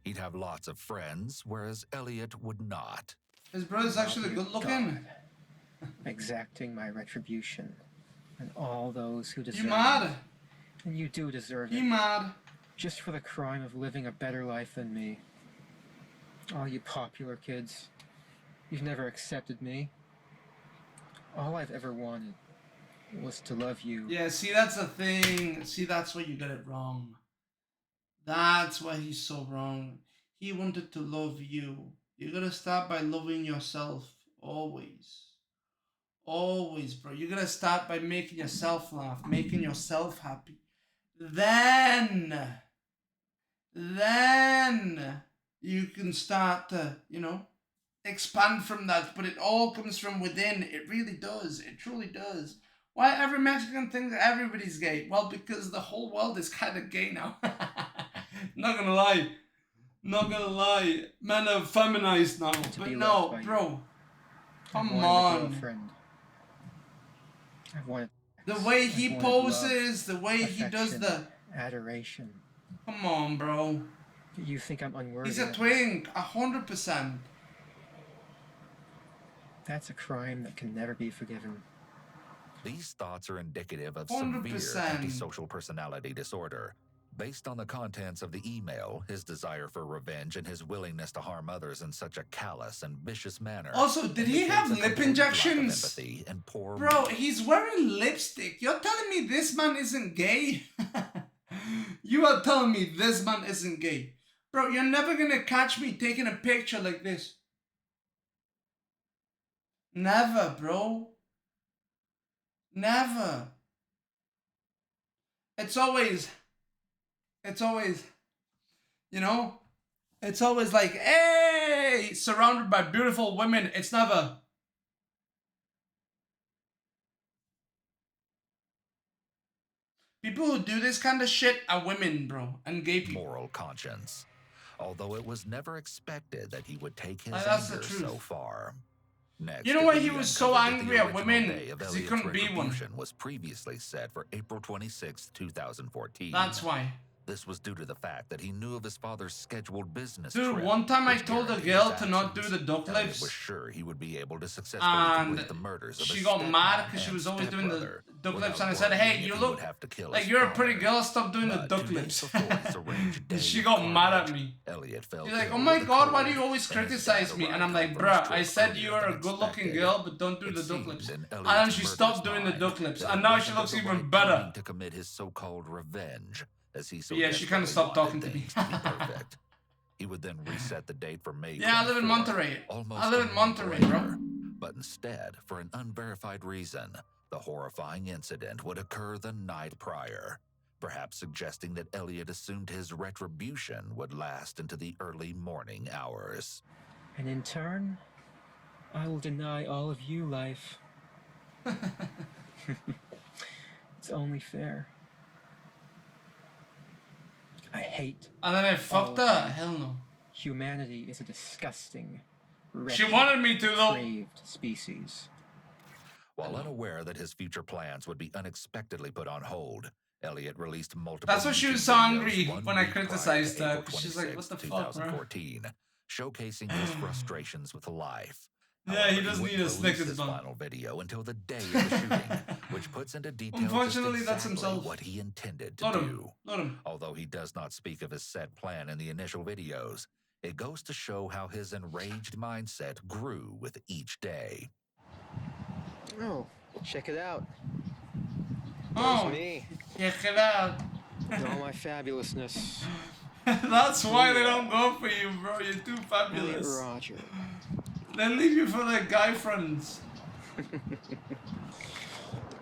He'd have lots of friends, whereas Elliot would not. His brother's actually good looking. Exacting my retribution and all those who deserve You mad? it. And you do deserve You it. mad? Just for the crime of living a better life than me. All you popular kids, you've never accepted me. All I've ever wanted was to love you. Yeah, see, that's the thing. See, that's where you get it wrong. That's why he's so wrong. He wanted to love you. You gotta start by loving yourself. Always. Always, bro. You gotta start by making yourself laugh, making yourself happy. Then you can start to, expand from that. But it all comes from within. It really does. It truly does. Why every Mexican thinks everybody's gay? Well, because the whole world is kind of gay now. Not gonna lie. Men are feminized now. To But be no, loved by bro. you. Come I've wanted a on. girlfriend. I've wanted The way he I've wanted love, poses, the way he does affection, the... adoration. Come on, bro. You think I'm unworthy? He's a twink, 100%. That's a crime that can never be forgiven. These thoughts are indicative of 100%. severe antisocial personality disorder. Based on the contents of the email, his desire for revenge and his willingness to harm others in such a callous and vicious manner. Also, did he have lip injections? Empathy and poor Bro, he's wearing lipstick. You're telling me this man isn't gay? You are telling me this man isn't gay. Bro, you're never gonna catch me taking a picture like this. Never, bro. Never. It's always, you know, it's always like, hey, surrounded by beautiful women. It's never. People who do this kind of shit are women, bro, and gay people. Moral conscience. Although it was never expected that he would take his That's the anger truth. so far. Next, You know why it he would be was so uncovered that angry the at original women? day of 'Cause he Elliot's couldn't be one. retribution was previously set for April 26, 2014. That's why. This was due to the fact that he knew of his father's scheduled business Dude, trip, one time I which told a guaranteed girl his to not do actions. the duck Elliot lips. was sure he would be able to successfully And complete the murders of she his got stepmom mad because she and was always doing the stepbrother, duck lips, without and I said, hey, worrying you if he would look have to kill like his you're a pretty father. girl, stop doing the But duck 2 lips. days before his arranged day She of got mad at carnage, me. Elliot fell She's like, ill oh my with a god, why do cold, you always and his criticize dad me? And I'm arrived like, from a bruh, trip I said earlier you are a than good looking expected. girl, but don't do It the duck seemed lips. in And then Elliot's she murderous stopped doing the mind duck lips, that and it now wasn't she at looks the even right better. time to commit his so-called revenge, as he so Yeah, she kinda desperately stopped wanted talking to me. things to be perfect. He would then reset the date for May Yeah, I live in 24th, Monterey. almost I live a in month Monterey, later. bro. But instead, for an unverified reason, the horrifying incident would occur the night prior, perhaps suggesting that Elliot assumed his retribution would last into the early morning hours. And in turn, I will deny all of you life. It's only fair. I hate. And then I fucked all of her? you. Hell no. Humanity is a disgusting, She wretched, wanted me to, though. depraved species. While unaware that his future plans would be unexpectedly put on hold, Elliot released multiple That's why she was YouTube so videos angry 1 when I week prior to criticized her, April 'cause she's like, 26, what the fuck, bro? 2014, showcasing his frustrations with life. Yeah, However, he doesn't wouldn't need a release Snickers his bar. final video until the day of the shooting, which puts into detail just Unfortunately, that's exactly himself. what he intended to Let him. do. Let him. Although he does not speak of his set plan in the initial videos, it goes to show how his enraged mindset grew with each day. Oh, check it out. Oh, There's me. check it out. With all my fabulousness. That's why they don't go for you, bro. You're too Elliot fabulous. Roger. They leave you for their guy friends.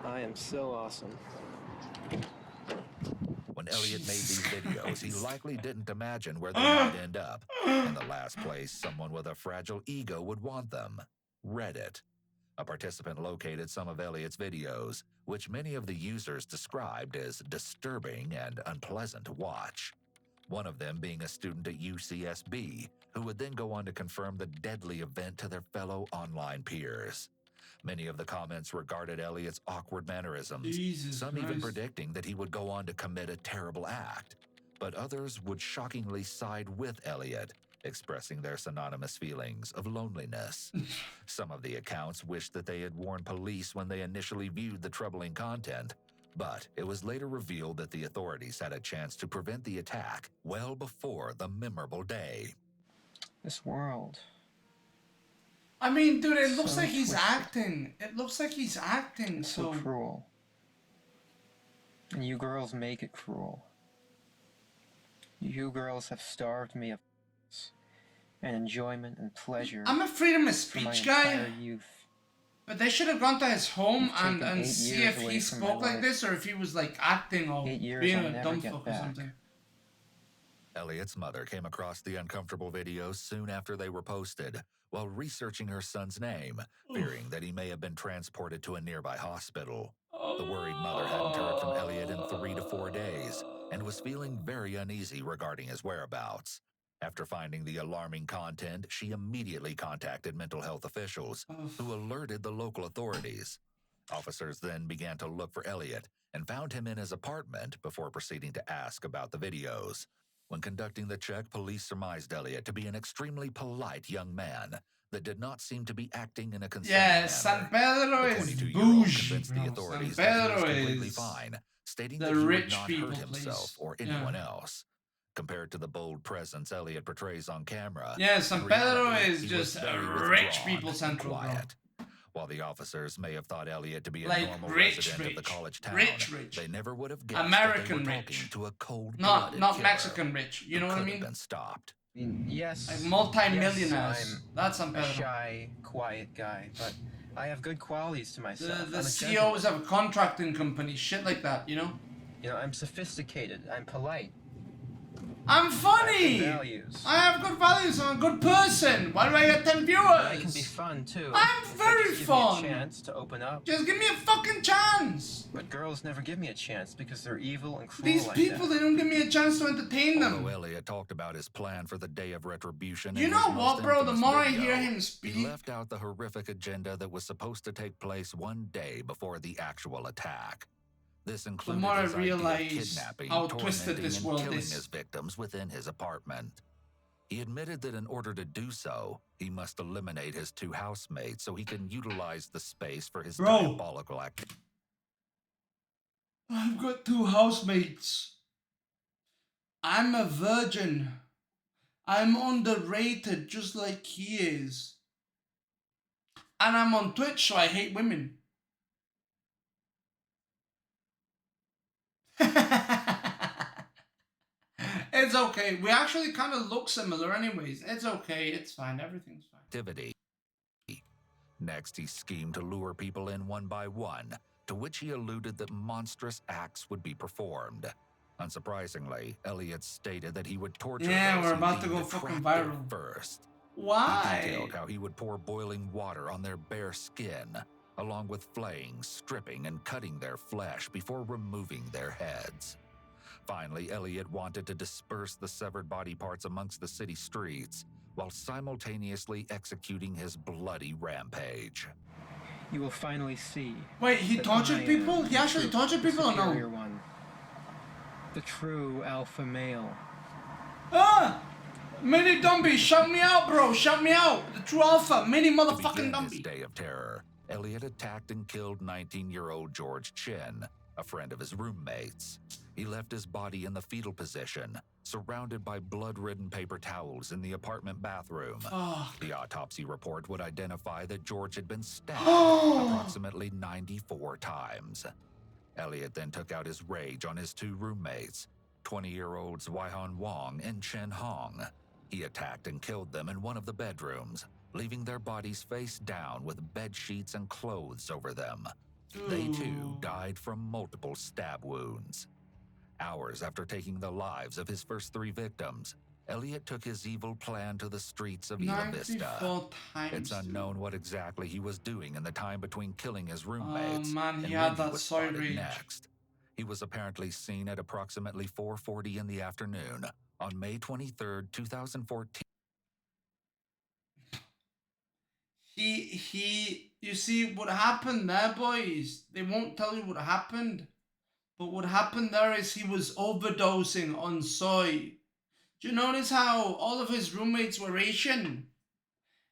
I am so awesome. When Elliot made these videos, he likely didn't imagine where they might end up. In the last place, someone with a fragile ego would want them. Reddit. A participant located some of Elliot's videos, which many of the users described as disturbing and unpleasant to watch. One of them being a student at UCSB, who would then go on to confirm the deadly event to their fellow online peers. Many of the comments regarded Elliot's awkward mannerisms, Jesus some even Christ. predicting that he would go on to commit a terrible act. But others would shockingly side with Elliot, expressing their synonymous feelings of loneliness. Some of the accounts wished that they had warned police when they initially viewed the troubling content, but it was later revealed that the authorities had a chance to prevent the attack well before the memorable day. This world. I mean, dude, it looks So like he's twisted. acting. It looks like he's acting, So so... cruel. And you girls make it cruel. You girls have starved me of and enjoyment and pleasure I'm a freedom of for my speech guy, entire youth. but they should have gone to his home You've taken and 8 see years if away he from my spoke like life. this or if he was like acting or 8 years being I'll a never dumb get fuck or back. something. Elliot's mother came across the uncomfortable videos soon after they were posted, while researching her son's name, fearing that he may have been transported to a nearby hospital. The worried mother hadn't heard from Elliot in 3 to 4 days, and was feeling very uneasy regarding his whereabouts. After finding the alarming content, she immediately contacted mental health officials, who alerted the local authorities. Officers then began to look for Elliot, and found him in his apartment before proceeding to ask about the videos. When conducting the check, police surmised Elliot to be an extremely polite young man that did not seem to be acting in a concerning Yeah, manner. San Pedro The is 22-year-old bougie, convinced the bro. authorities San that he Pedro was completely is fine, stating the that he would rich not people hurt himself place. or anyone else. Compared to the bold presence Elliot portrays on camera, Yeah, San in Pedro reality, is he just was very a withdrawn rich people and central, bro. quiet. While the officers may have thought Elliot to be a Like normal rich, resident of the rich, college town, rich. they never would have guessed American that they were rich. talking to a cold-blooded Not killer Mexican rich. You know what I who could mean? have been stopped. I mean, yes. Like multi-millionaires. Yes, That's San I'm a Pedro. shy, quiet guy, but I have good qualities to myself. The I'm a CEOs gentleman. of a contracting company, shit like that, you know? You know, I'm sophisticated. I'm polite. I'm funny! I have good values. I have good values, I'm a good person! Why do I get 10 viewers? I can be fun, too. I'm If they very just give fun! me a chance to open up. Just give me a fucking chance! But girls never give me a chance because they're evil and cruel These like people, that. they don't give me a chance to entertain them. Although Elliot talked about his plan for the day of retribution, You in know his what, most bro? The infamous more I video, hear him he speak... left out the horrific agenda that was supposed to take place one day before the actual attack. This included more I his idea of realize kidnapping, how twisted tormenting, this and world killing is. his victims within his apartment. He admitted that in order to do so, he must eliminate his two housemates so he can utilize the space for his diabolical activity. I've got 2 housemates. I'm a virgin. I'm underrated just like he is. And I'm on Twitch, so I hate women. It's okay. We actually kind of look similar anyways. It's okay. It's fine. Everything's fine. Next, he schemed to lure people in one by one, to which he alluded that monstrous acts would be performed. Unsurprisingly, Elliot stated that he would torture those we're who about to deemed go fucking attractive viral. first. Why? He detailed how he would pour boiling water on their bare skin, along with flaying, stripping, and cutting their flesh before removing their heads. Finally, Elliot wanted to disperse the severed body parts amongst the city streets, while simultaneously executing his bloody rampage. You will finally see. Wait, he that tortured I people? am He the actually true- tortured the people or no? superior one. The true alpha male. Ah! MiniDonbeE, shout me out, bro. Shout me out. The true alpha. Mini To motherfucking begin his DonbeE. day of terror, Elliot attacked and killed 19-year-old George Chin, a friend of his roommates. He left his body in the fetal position, surrounded by blood-ridden paper towels in the apartment bathroom. Fuck. The autopsy report would identify that George had been stabbed approximately 94 times. Elliot then took out his rage on his 2 roommates, 20-year-olds Waihan Wong and Chen Hong. He attacked and killed them in one of the bedrooms, leaving their bodies face down with bed sheets and clothes over them. They too died from multiple stab wounds. Hours after taking the lives of his first 3 victims, Elliot took his evil plan to the streets of Isla Vista. 94 times. It's unknown what exactly he was doing in the time between killing his roommates Oh man, he and had when he that was soy spotted rage. next. He was apparently seen at approximately 4:40 in the afternoon on May 23rd, 2014. You see what happened there, boys? They won't tell you what happened. But what happened there is he was overdosing on soy. Do you notice how all of his roommates were Asian?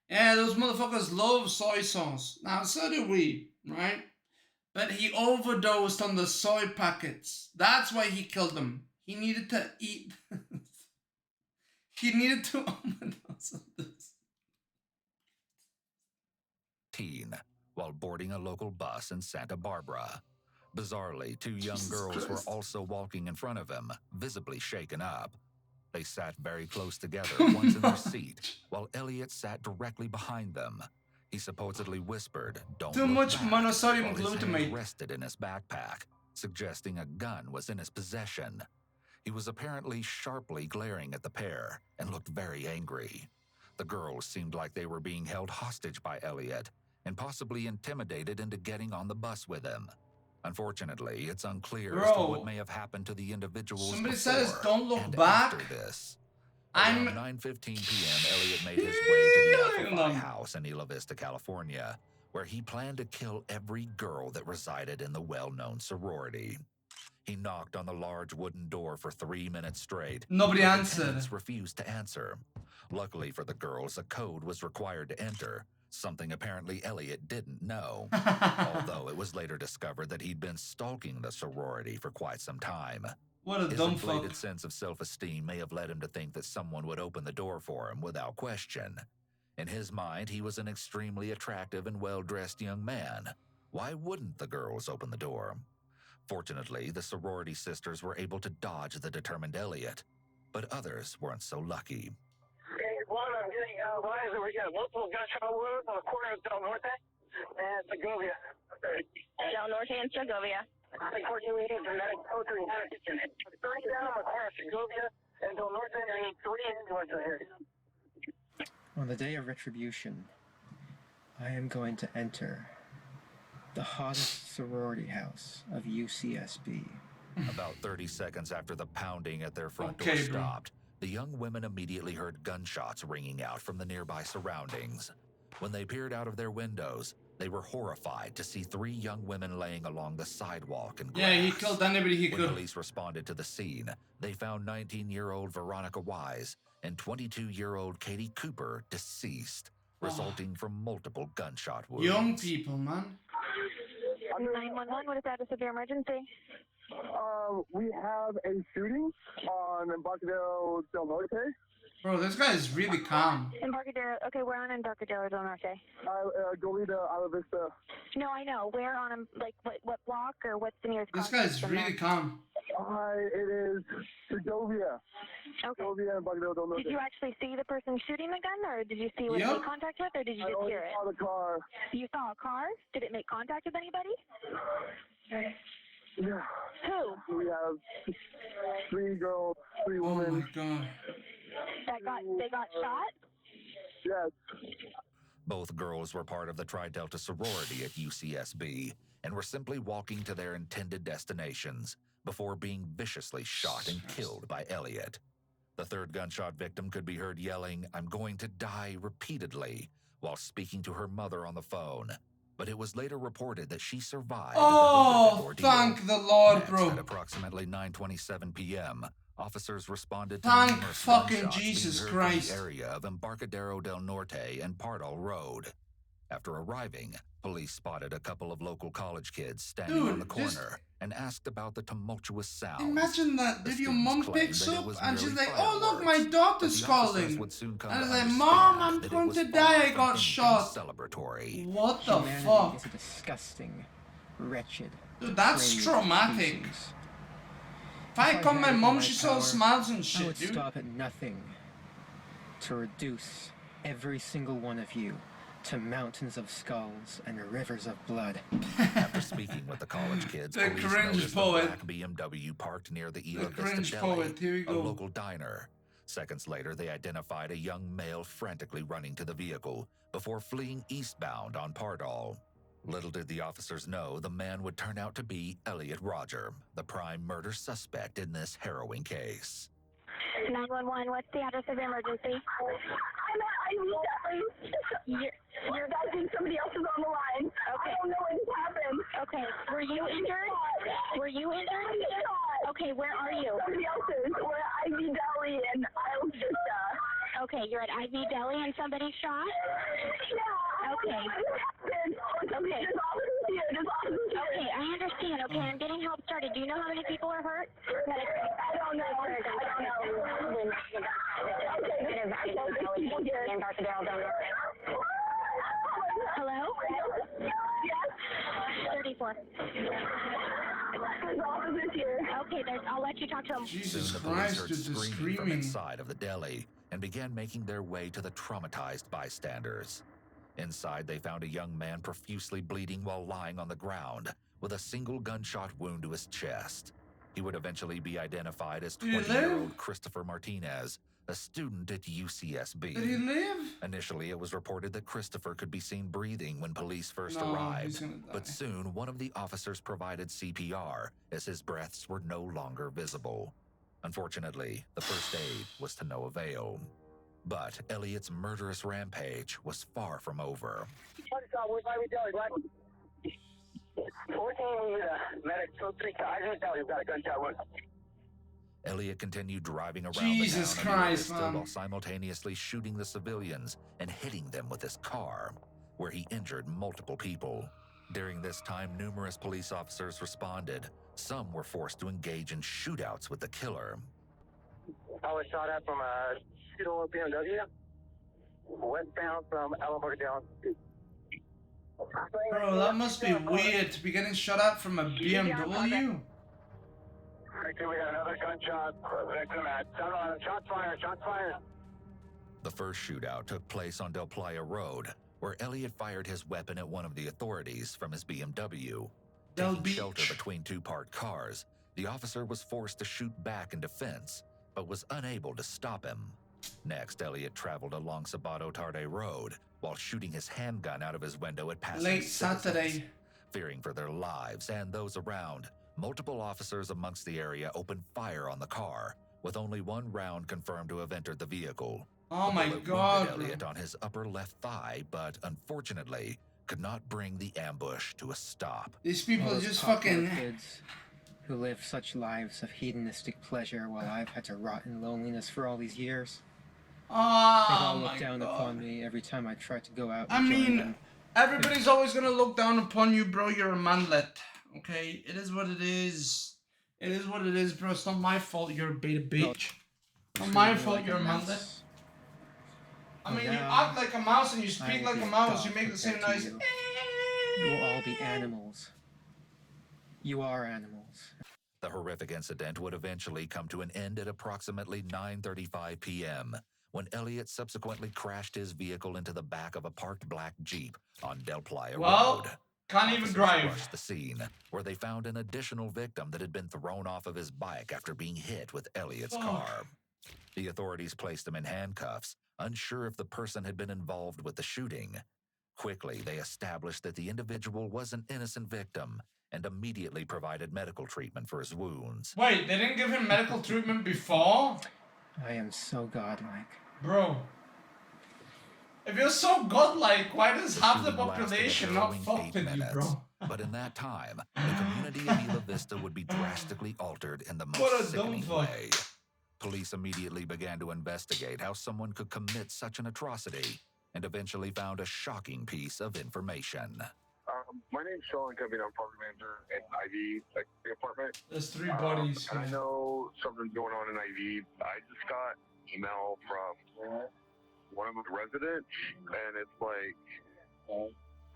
Yeah, those motherfuckers love soy sauce. Now, so do we, right? But he overdosed on the soy packets. That's why he killed them. He needed to eat. He needed to overdose on this. While boarding a local bus in Santa Barbara. Bizarrely, 2 young girls were also walking in front of him, visibly shaken up. They sat very close together, once in their seat, while Elliot sat directly behind them. He supposedly whispered, "Don't Too look much back," monosodium while his glutamate. hand rested in his backpack, suggesting a gun was in his possession. He was apparently sharply glaring at the pair and looked very angry. The girls seemed like they were being held hostage by Elliot and possibly intimidated into getting on the bus with him. Unfortunately, it's unclear as to what may have happened to the individuals Somebody before says don't look and back. after this. I'm Around 9:15 p.m., Elliot made his way to the Alpha house in Isla Vista, California, where he planned to kill every girl that resided in the well-known sorority. He knocked on the large wooden door for 3 minutes straight. Nobody but answered. attendants refused to answer. Luckily for the girls, a code was required to enter, something apparently Elliot didn't know. Although it was later discovered that he'd been stalking the sorority for quite some time. What a His dumb inflated fuck. sense of self-esteem may have led him to think that someone would open the door for him without question. In his mind, he was an extremely attractive and well-dressed young man. Why wouldn't the girls open the door? Fortunately, the sorority sisters were able to dodge the determined Elliot, but others weren't so lucky. Hey, one, I'm getting advised that we got multiple gunshot wounds on the corner of Del Norte and Segovia. Del Norte and Segovia. Unfortunately, dramatic poetry and kitchen. 30 down on the corner of Segovia and Del Norte, and I need 3 ambulances here. On the day of retribution, I am going to enter the hottest sorority house of UCSB. About 30 seconds after the pounding at their front Okay, door bro. stopped, the young women immediately heard gunshots ringing out from the nearby surroundings. When they peered out of their windows, they were horrified to see 3 young women laying along the sidewalk and grass. Yeah, he killed anybody he When could. police responded to the scene, they found 19-year-old Veronica Wise and 22-year-old Katie Cooper deceased, resulting from multiple gunshot wounds. Young people, man. 911, what is that? A severe emergency? We have a shooting on Embarcadero Del Norte. Bro, this guy is really calm. Embarcadero. Okay, we're on Embarcadero Del Norte. Goleta, Ala Vista. No, I know. Where on what block or what's the nearest? This crossing guy is system really there? calm. It is Segovia. Okay. Segovia, Embarcadero Del Norte. Did you actually see the person shooting the gun, or did you see what it Yep. made contact with, or did you I just only hear it? saw the car. You saw a car? Did it make contact with anybody? Yeah. Who? We have 3 girls, 3 Oh women. my god. They got shot? Yes. Both girls were part of the Tri Delta sorority at UCSB and were simply walking to their intended destinations before being viciously shot and killed by Elliot. The third gunshot victim could be heard yelling, "I'm going to die," repeatedly while speaking to her mother on the phone. But it was later reported that she survived the Oh, horrific ordeal. thank the Lord, Next, bro. at approximately 9:27 p.m., officers responded to Thank numerous fucking gunshots being Jesus heard Christ. from the area of Embarcadero Del Norte and Pardal Road. After arriving, police spotted a couple of local college kids standing Dude, on the just- corner and asked about the tumultuous sounds. Imagine that The video students mom claimed picks that it up was and she's merely like, oh look, my fireworks, daughter's but the officers calling. would soon come And to it's like, understand Mom, I'm that it going was to far die, I from got anything shot. celebratory. What the Humanity fuck? is a disgusting, wretched, Dude, that's depraved traumatic. species. If I If I call my had it in mom, my she still power, smiles and I shit, would dude. stop at nothing to reduce every single one of you to mountains of skulls and rivers of blood. After speaking with the college kids, The police cringe noticed poet. a black BMW parked near the Isla Vista cringe Deli, poet, here we a go. local diner. Seconds later, they identified a young male frantically running to the vehicle before fleeing eastbound on Pardal. Little did the officers know the man would turn out to be Elliot Roger, the prime murder suspect in this harrowing case. 911, what's the address of the emergency? I'm at Ivy Deli. You're I think somebody else is on the line. Okay. I don't know what just happened. okay. Were you injured? Were you injured? Okay, where are you? Somebody else's. We're at Ivy Deli in Isle Vista. Okay, you're at IV Deli and somebody shot? Yeah. Okay. Okay. There's officers here. Okay, I understand. Okay, I'm getting help started. Do you know how many people are hurt? I don't know. Hello? Yes. 34. There's officers here. Okay, I'll let you talk to them. Jesus Soon the police Christ, heard dude, the screaming from screaming. inside of the deli and began making their way to the traumatized bystanders. Inside, they found a young man profusely bleeding while lying on the ground with a single gunshot wound to his chest. He would eventually be identified as Did he live? 20-year-old Christopher Martinez, a student at UCSB. Did he live? Initially, it was reported that Christopher could be seen breathing when police first No, he's arrived, gonna die. but soon one of the officers provided CPR as his breaths were no longer visible. Unfortunately, the first aid was to no avail. But Elliot's murderous rampage was far from over. We're by me deli, right? 14 medic, so 3 I didn't tell you got a gunshot wound. Elliot continued driving around Jesus the town of Christ, Vista man. while simultaneously shooting the civilians and hitting them with his car, where he injured multiple people. During this time, numerous police officers responded. Some were forced to engage in shootouts with the killer. I was shot at from a two-door BMW, westbound from Alamogordo down. Bro, that must be weird to be getting shot at from a BMW. Victor, we got another gunshot. Victim at shots fired, shots fired. The first shootout took place on Del Playa Road, where Elliot fired his weapon at one of the authorities from his BMW. Taking shelter between 2 parked cars, the officer was forced to shoot back in defense, but was unable to stop him. Next, Elliot traveled along Sabato Tarde Road while shooting his handgun out of his window at passing Late citizens. Saturday. Fearing for their lives and those around, multiple officers amongst the area opened fire on the car, with only 1 round confirmed to have entered the vehicle. Oh The my bullet God, wounded bro. Elliot on his upper left thigh, but unfortunately could not bring the ambush to a stop. These people All are those just popular fucking... kids who live such lives of hedonistic pleasure while I've had to rot in loneliness for all these years. They've all Oh looked my down God. upon me every time I try to go out I and join mean, them. everybody's always gonna look down upon you, bro. You're a manlet. Okay? It is what it is. It is what it is, bro. It's not my fault you're a beta bitch. Not my fault you're a manlet. I mean, you act like a mouse and you speak like a mouse. You make the same noise. You will all be animals. You are animals. The horrific incident would eventually come to an end at approximately 9:35 p.m., when Elliot subsequently crashed his vehicle into the back of a parked black Jeep on Del Playa Well, Road. can't even Officers drive. rushed the scene, where they found an additional victim that had been thrown off of his bike after being hit with Elliot's car. The authorities placed him in handcuffs, unsure if the person had been involved with the shooting. Quickly, they established that the individual was an innocent victim and immediately provided medical treatment for his wounds. Wait, they didn't give him medical treatment before? I am so godlike. Bro. If you're so godlike, why does half the Shooting lasted a population not harrowing fuck 8 with you, minutes. bro? But in that time, the community of Isla Vista would be drastically altered in the What a most dumb sickening fuck. way. Police immediately began to investigate how someone could commit such an atrocity, and eventually found a shocking piece of information. My name's Sean Covey. I'm property manager in IV, like the apartment. There's 3 bodies. And I know something's going on in IV. I just got email from one of the residents, and it's like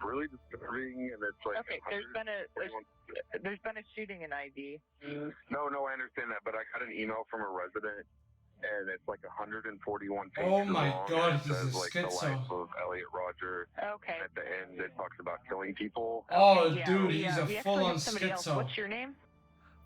really disturbing. And it's like okay, there's been a shooting in IV. No, I understand that, but I got an email from a resident, and it's like 141 pages Oh my long. God, and it this says is like the schizo. life of Elliot Roger. Okay. At the end, it talks about killing people. Oh, Yeah, dude, we, he's we a actually full-on have somebody else. schizo. What's your name?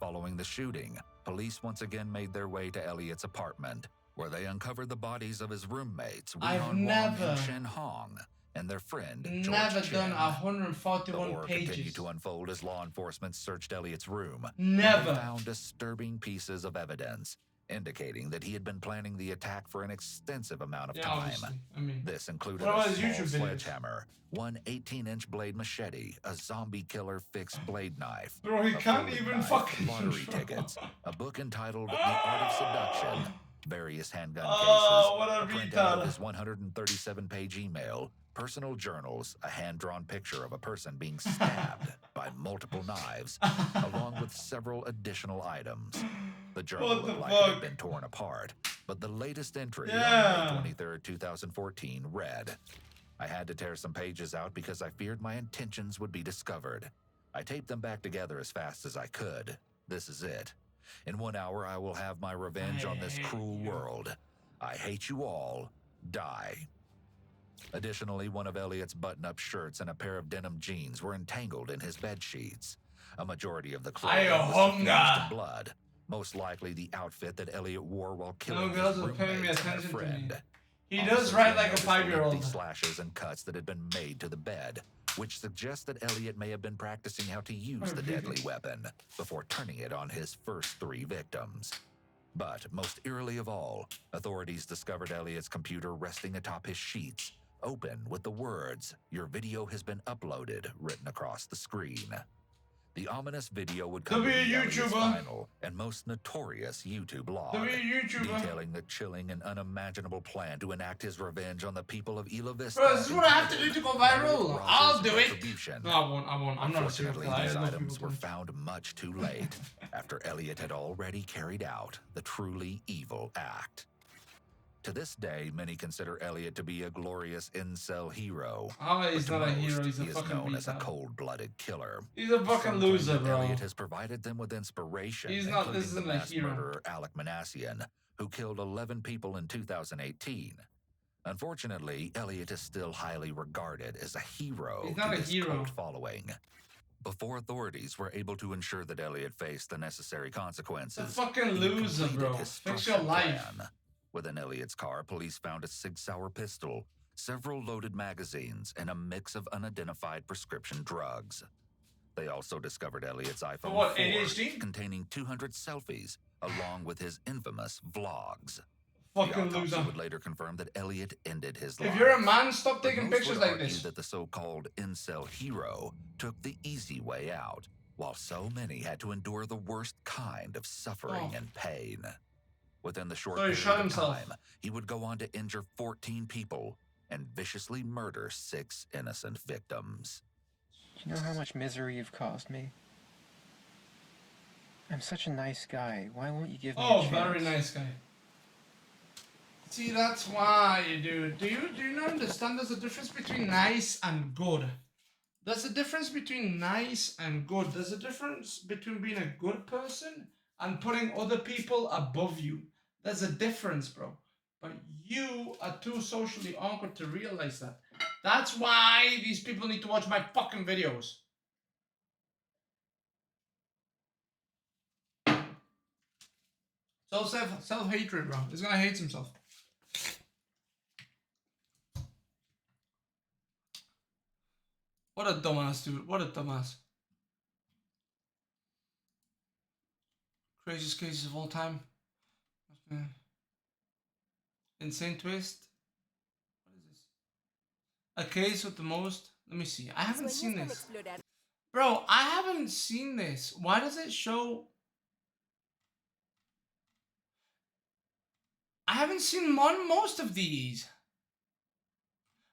Following the shooting, police once again made their way to Elliot's apartment, where they uncovered the bodies of his roommates, I've Weehan Wong never- and Shen Hong, and their friend, George Never Chen. done The 141 horror continued pages. to unfold as law enforcement searched Elliot's room. where Never. They found disturbing pieces of evidence, indicating that he had been planning the attack for an extensive amount of Yeah, time. obviously. I mean, This included what a about his small YouTube videos? sledgehammer, one 18-inch blade machete, a zombie killer fixed blade knife, Bro, he a can't folding even knife, fucking- lottery tickets, a book entitled The Art of Seduction, various handgun Oh, what cases, a printout of retard. his 137-page email, personal journals, a hand-drawn picture of a person being stabbed by multiple knives, along with several additional items. The journal What the looked like it had fuck? been torn apart, but the latest entry Yeah. on May 23rd, 2014 read, I had to tear some pages out because I feared my intentions would be discovered. I taped them back together as fast as I could. This is it. In 1 hour, I will have my revenge on this cruel world. I hate you all. Die. Additionally, one of Elliot's button-up shirts and a pair of denim jeans were entangled in his bed sheets. A majority of the clothing I was hunger. suffused in blood, most likely the outfit that Elliot wore while killing No girls his are paying me roommates and their attention to me. friend. He Officers does write then like a noticed the lengthy 5-year-old. slashes and cuts that had been made to the bed, which suggests that Elliot may have been practicing how to use the deadly weapon before turning it on his first 3 victims. But most eerily of all, authorities discovered Elliot's computer resting atop his sheets, open with the words, "Your video has been uploaded," written across the screen. The ominous video would come to be Elliot's final and most notorious YouTube log, detailing the chilling and unimaginable plan to enact his revenge on the people of Isla Vista. Bro, this is what I have to do to go viral. I'll do it. No, I won't. I'm not a serial Unfortunately, killer. these items were found much too late, after Elliot had already carried out the truly evil act. To this day, many consider Elliot to be a glorious incel hero. Oh, he's not a hero. He's a he fucking is known as a retard. cold-blooded killer. He's a fucking Some loser, claim that bro. Elliot has provided them with inspiration, He's not. including This the isn't a mass hero. murderer Alec Manassian, who killed 11 people in 2018. Unfortunately, Elliot is still highly regarded as a hero He's not to a his hero. cult following. Before authorities were able to ensure that Elliot faced the necessary consequences, He's a fucking he loser, completed bro. his Fix your structured life. plan. Within Elliot's car, police found a Sig Sauer pistol, several loaded magazines, and a mix of unidentified prescription drugs. They also discovered Elliot's iPhone what, 4 ADHD? containing 200 selfies, along with his infamous vlogs. Fucking the autopsy loser. would later confirm that Elliot ended his life. If you're a man, stop But taking most pictures would like argue this. that the so-called incel hero took the easy way out, while so many had to endure the worst kind of suffering Oh. and pain. Within the short So he period shot of himself. time, he would go on to injure 14 people and viciously murder 6 innocent victims. Do you know how much misery you've caused me? I'm such a nice guy. Why won't you give me a Oh, chance? very nice guy. See, that's why, dude. Do you not understand there's a difference between nice and good? There's a difference between nice and good. There's a difference between being a good person and putting other people above you. There's a difference, bro. But you are too socially awkward to realize that. That's why these people need to watch my fucking videos. Self-hatred, bro. He's gonna hate himself. What a dumbass, dude. What a dumbass. Craziest cases of all time. Insane twist. What is this? A case with the most. Let me see. I haven't seen this. Bro, I haven't seen this. Why does it show? I haven't seen most of these.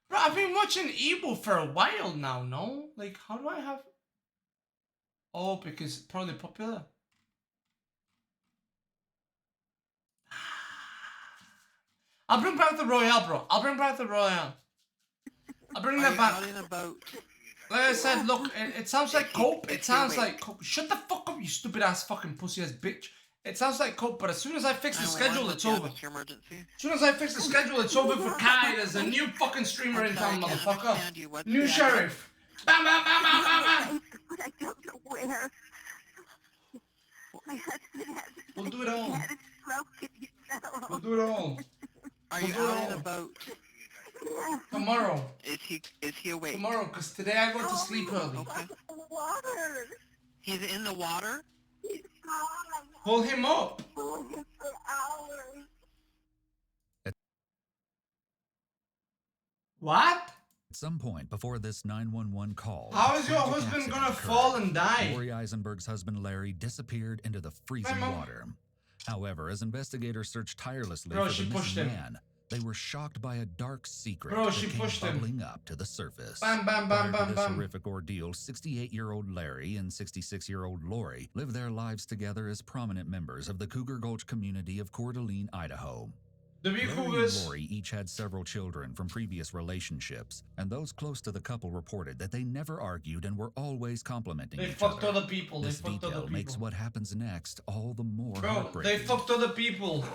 Bro, I've been watching Evil for a while now, no? Like, how do I have... Oh, because it's probably popular. I'll bring back the Royale, bro. I'll bring back the Royale. I'll bring that back. Like I said, look, it sounds like cope. It sounds like cope. Shut the fuck up, you stupid ass fucking pussy ass bitch. It sounds like cope, but as soon as I fix the schedule, it's over. As soon as I fix the schedule, it's over for Kai. There's a new fucking streamer in town, motherfucker. New sheriff. Bam, bam, bam, bam, bam, bam. But I don't know where. My husband has We'll do it all. had a stroke and he fell. We'll do it all. Are We'll you do it out in all. a boat? Tomorrow. Is he awake? Tomorrow, because today I go to sleep early. Okay. Water. He's in the water? He's gone. Pull him up. Pulled him for hours. What? At some point before this 911 call, How is your tragic husband accident gonna occurred. fall and die? Lori Eisenberg's husband Larry disappeared into the freezing Mom. water. However, as investigators searched tirelessly Bro, for she the pushed missing him. man, they were shocked by a dark secret Bro, that she came pushed him. bubbling up to the surface. Bam, bam, bam, Prior to bam, this bam. horrific ordeal, 68-year-old Larry and 66-year-old Lori lived their lives together as prominent members of the Cougar Gulch community of Coeur d'Alene, Idaho. The big Larry Cougars. and Lori each had several children from previous relationships, and those close to the couple reported that they never argued and were always complimenting They each fucked other. other people. They This fucked detail other makes people. what happens next all the more Bro, heartbreaking. they fucked other people.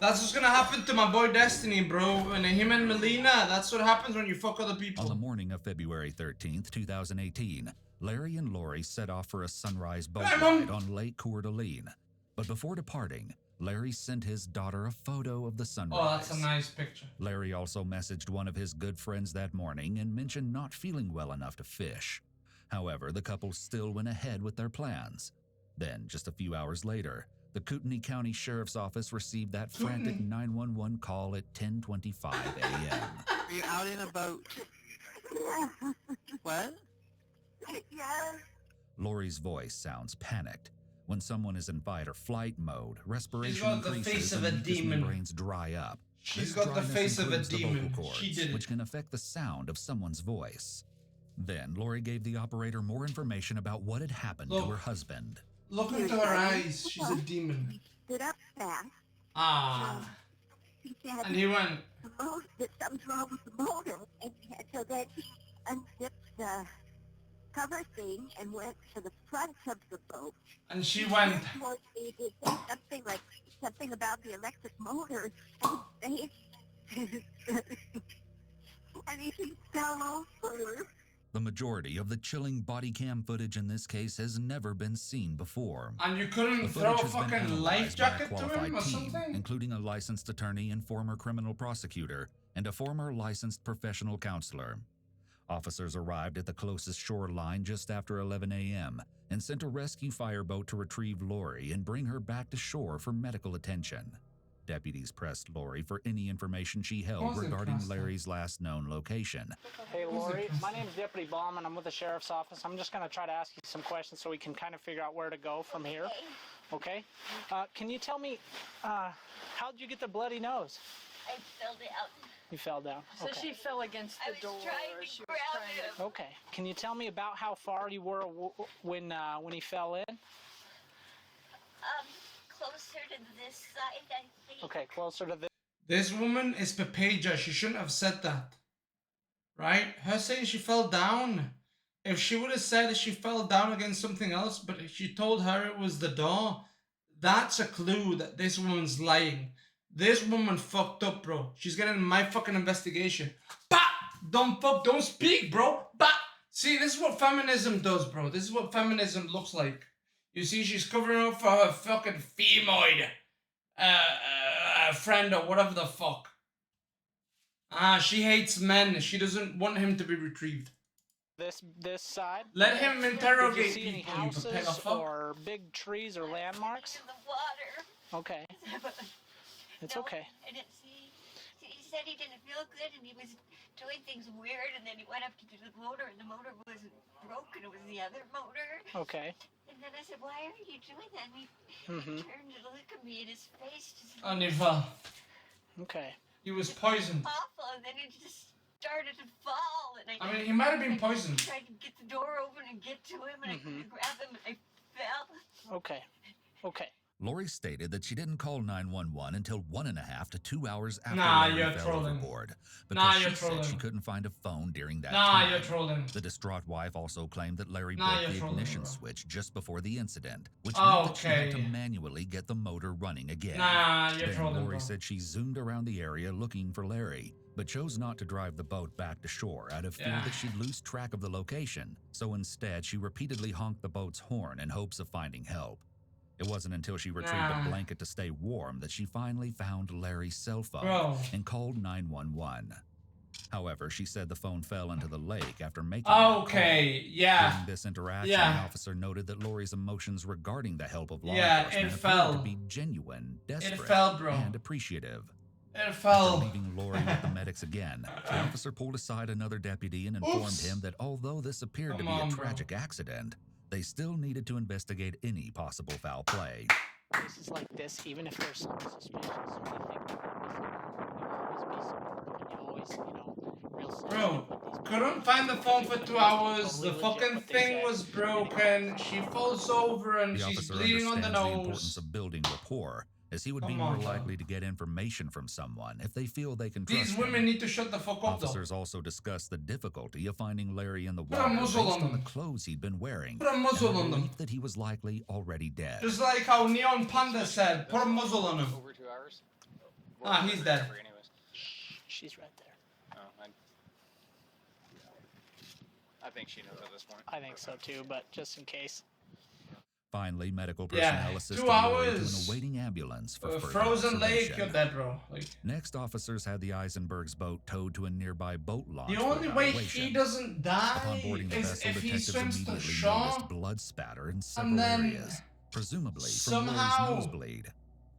That's what's gonna happen to my boy Destiny, bro. And him and Melina, that's what happens when you fuck other On the people. morning of February 13th, 2018, Larry and Lori set off for a sunrise boat Hey, Mom. ride on Lake Coeur d'Alene. But before departing, Larry sent his daughter a photo of the sunrise. Oh, that's a nice picture. Larry also messaged one of his good friends that morning and mentioned not feeling well enough to fish. However, the couple still went ahead with their plans. Then, just a few hours later, The Kootenai County Sheriff's Office received that frantic 911 call at 10:25 a.m. Are you out and about? What? Yes. Lori's voice sounds panicked. When someone is in fight or flight mode, respiration She's got the increases face of and a mucous demon. membranes dry up. She's This got the dryness face of a includes the demon. vocal cords, She did it. which can affect the sound of someone's voice. Then Lori gave the operator more information about what had happened to her husband. Look into her eyes. She's a demon. He stood up fast. Ah. He said, And he went, that something's wrong with the motor. And so then he unzipped the cover thing and went to the front of the boat. and she went, He did say something about the electric motor. And he fell over. The majority of the chilling body cam footage in this case has never been seen before. and you The couldn't footage throw a has been fucking analyzed life by a jacket to qualified him or team, something? including a licensed attorney and former criminal prosecutor, and a former licensed professional counselor. Officers arrived at the closest shoreline just after 11 a.m. and sent a rescue fireboat to retrieve Lori and bring her back to shore for medical attention. Deputies pressed Lori for any information she held Wasn't regarding pressed. Larry's last known location. Hey, Lori. My name's Deputy Bauman. I'm with the Sheriff's Office. I'm just going to try to ask you some questions so we can kind of figure out where to go from here. Okay? Can you tell me, how'd you get the bloody nose? I fell down. You fell down. So Okay. she fell against the door. She was trying to. Okay. Can you tell me about how far you were when he fell in? Closer to this side, I think. Okay, closer to this. This woman is Papaja. She shouldn't have said that. Right? Her saying she fell down. If she would have said she fell down against something else, but if she told her it was the door, that's a clue that this woman's lying. This woman fucked up, bro. She's getting my fucking investigation. Bah! Don't speak, bro. Bah! See, this is what feminism does, bro. This is what feminism looks like. You see, she's covering up for her fucking femoid friend or whatever the fuck. She hates men. She doesn't want him to be retrieved. This side. Let him interrogate Did you see any people, you houses Pega fuck. or big trees or landmarks? In the water. Okay. It's okay. I didn't see. He said he didn't feel good and he was doing things weird, and then he went up to the motor, and the motor wasn't broken. It was the other motor. Okay. And then I said, "Why are you doing that?" And he turned to look at me, and his face just. And he fell. Okay. He was poisoned. Awful, and then he just started to fall, and I mean, he might have been poisoned. I tried to get the door open and get to him, and I couldn't grab him, and I fell. Okay. Okay. Lori stated that she didn't call 911 until 1.5 to 2 hours after Nah, Larry you're fell trolling. overboard, Nah, because you're she said trolling. she couldn't find a phone during that Nah, time. you're trolling. The distraught wife also claimed that Larry Nah, broke you're the trolling, ignition bro. switch just before the incident, which meant that she had to Okay. manually get the motor running again. Nah, you're Then trolling, Lori bro. said she zoomed around the area looking for Larry, but chose not to drive the boat back to shore out of fear Yeah. that she'd lose track of the location. So instead, she repeatedly honked the boat's horn in hopes of finding help. It wasn't until she retrieved Nah. a blanket to stay warm that she finally found Larry's cell phone Bro. and called 911. However, she said the phone fell into the lake after making that Okay, call. yeah. During this interaction, Yeah. the officer noted that Lori's emotions regarding the help of law Yeah, enforcement it appeared fell. to be genuine, desperate, fell, bro. and appreciative. It fell. After leaving Lori with the medics again, the officer pulled aside another deputy and informed Oops. him that although this appeared to Come be on, a bro. tragic accident, they still needed to investigate any possible foul play. Cases like this, even if there's some suspicious or anything, you always be real Bro, couldn't find the phone for 2 hours. The fucking thing was broken. She falls over and The she's officer bleeding on the understands the importance nose. of building rapport, as he would be Come more on, bro. likely to get information from someone if they feel they can trust These him. women need to shut the fuck up, though. Officers also discussed the difficulty of finding Larry in the Put a water muzzle based on on the them. clothes he'd been wearing, Put a muzzle and the on them. belief that he was likely already dead. Just like how Neon Panda said, put a muzzle on him. Over 2 hours? Ah, he's dead. Anyways. She's right there. Oh, I think she knows at this point. I think so too, but just in case. Finally, medical Yeah, personnel assisted 2 Lori to an hours. awaiting ambulance for further Frozen Lake, observation. you're dead, bro. Like, Next, officers had the Eisenbergs boat towed to a nearby boat launch. the for only way evaluation. he doesn't Upon die boarding the is vessel, if he detectives swims to immediately shore, noticed blood spatter in several and then areas. presumably from somehow Lori's nosebleed.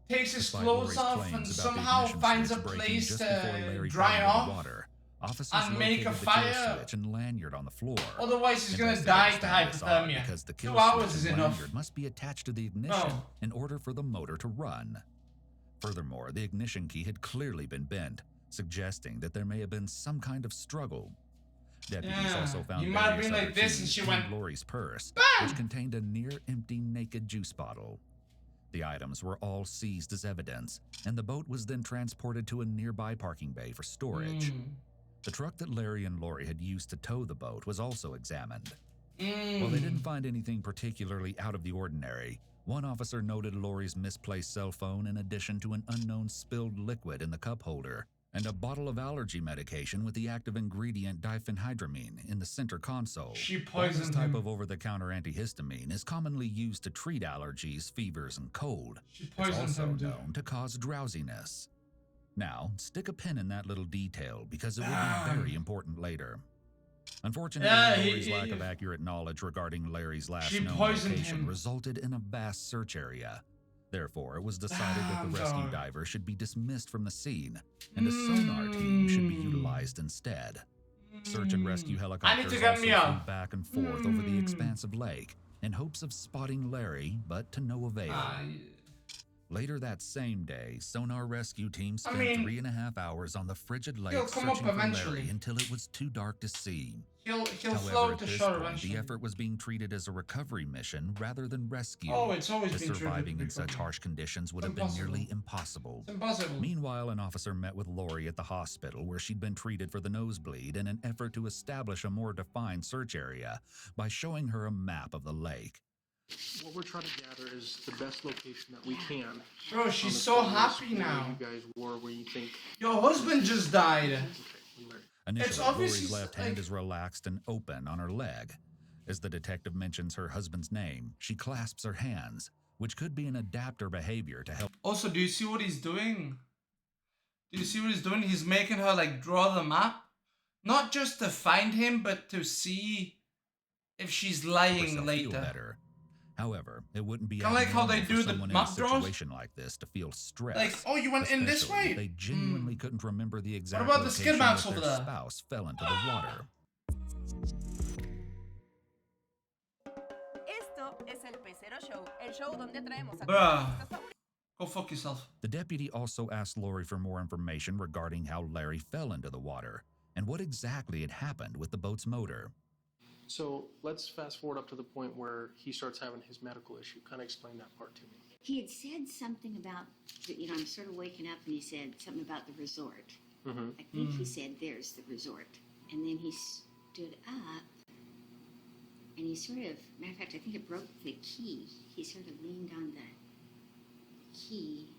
takes his Despite clothes Lori's off claims and about the somehow ignition finds a switch breaking place just before to Larry dry fell into off the water, officers and make located a the kill fire. switch and lanyard on the floor. Otherwise, he's gonna die to Investigators found this odd hypothermia. because the 2 kill hours switch is and enough. lanyard must be attached to the ignition No. in order for the motor to run. Furthermore, the ignition key had clearly been bent, suggesting that there may have been some kind of struggle. Deputies also found he might have various been other like this and keys she in went, Lori's purse, bang! which contained a near-empty naked juice bottle. The items were all seized as evidence, and the boat was then transported to a nearby parking bay for storage. The truck that Larry and Lori had used to tow the boat was also examined. While they didn't find anything particularly out of the ordinary, one officer noted Lori's misplaced cell phone in addition to an unknown spilled liquid in the cup holder and a bottle of allergy medication with the active ingredient diphenhydramine in the center console. She While this poisoned type him. of over-the-counter antihistamine is commonly used to treat allergies, fevers, and cold, it's poisoned also him, dude. known to cause drowsiness. Now, stick a pin in that little detail because it will be very important later. Unfortunately, Lori's lack of accurate knowledge regarding Larry's last She known poisoned location him. resulted in a vast search area. Therefore, it was decided that the rescue diver should be dismissed from the scene, and a sonar team should be utilized instead. Search and rescue helicopters get also me flew out. back and forth over the expansive lake in hopes of spotting Larry, but to no avail. Later that same day, sonar rescue teams spent 3.5 hours on the frigid lake he'll come up searching for eventually. Larry until it was too dark to see. He'll However, float at to this shore point, eventually. the effort was being treated as a recovery mission rather than rescue. Oh, it's always as been treated surviving in as such recovery. harsh conditions would It's have been impossible. nearly impossible. It's impossible. Meanwhile, an officer met with Lori at the hospital where she'd been treated for the nosebleed in an effort to establish a more defined search area by showing her a map of the lake. What we're trying to gather is the best location that we can. Bro, on she's the so course happy where now. You guys were where you think. Your husband just died. Initially, It's obviously Lori's left hand like- is relaxed and open on her leg. As the detective mentions her husband's name, she clasps her hands, which could be an adapter behavior to help. Also, do you see what he's doing? Do you see what he's doing? He's making her like draw the map. Not just to find him, but to see if she's lying herself feel later. better. However, it wouldn't be Kinda like how they abnormal do for the someone in map a draws. situation like this to feel stressed. Like, oh, you went in this especially way? if they genuinely couldn't remember the exact about the skid location marks that over their there? spouse fell into the water. Esto es el Pecero Show, el show donde traemos a Bruh. Go fuck yourself. The deputy also asked Lori for more information regarding how Larry fell into the water and what exactly had happened with the boat's motor. So let's fast forward up to the point where he starts having his medical issue. Kind of explain that part to me. He had said something about, I'm sort of waking up, and he said something about the resort. Mm-hmm. I think he said, there's the resort. And then he stood up, and he sort of, matter of fact, I think it broke the key. He sort of leaned on the key,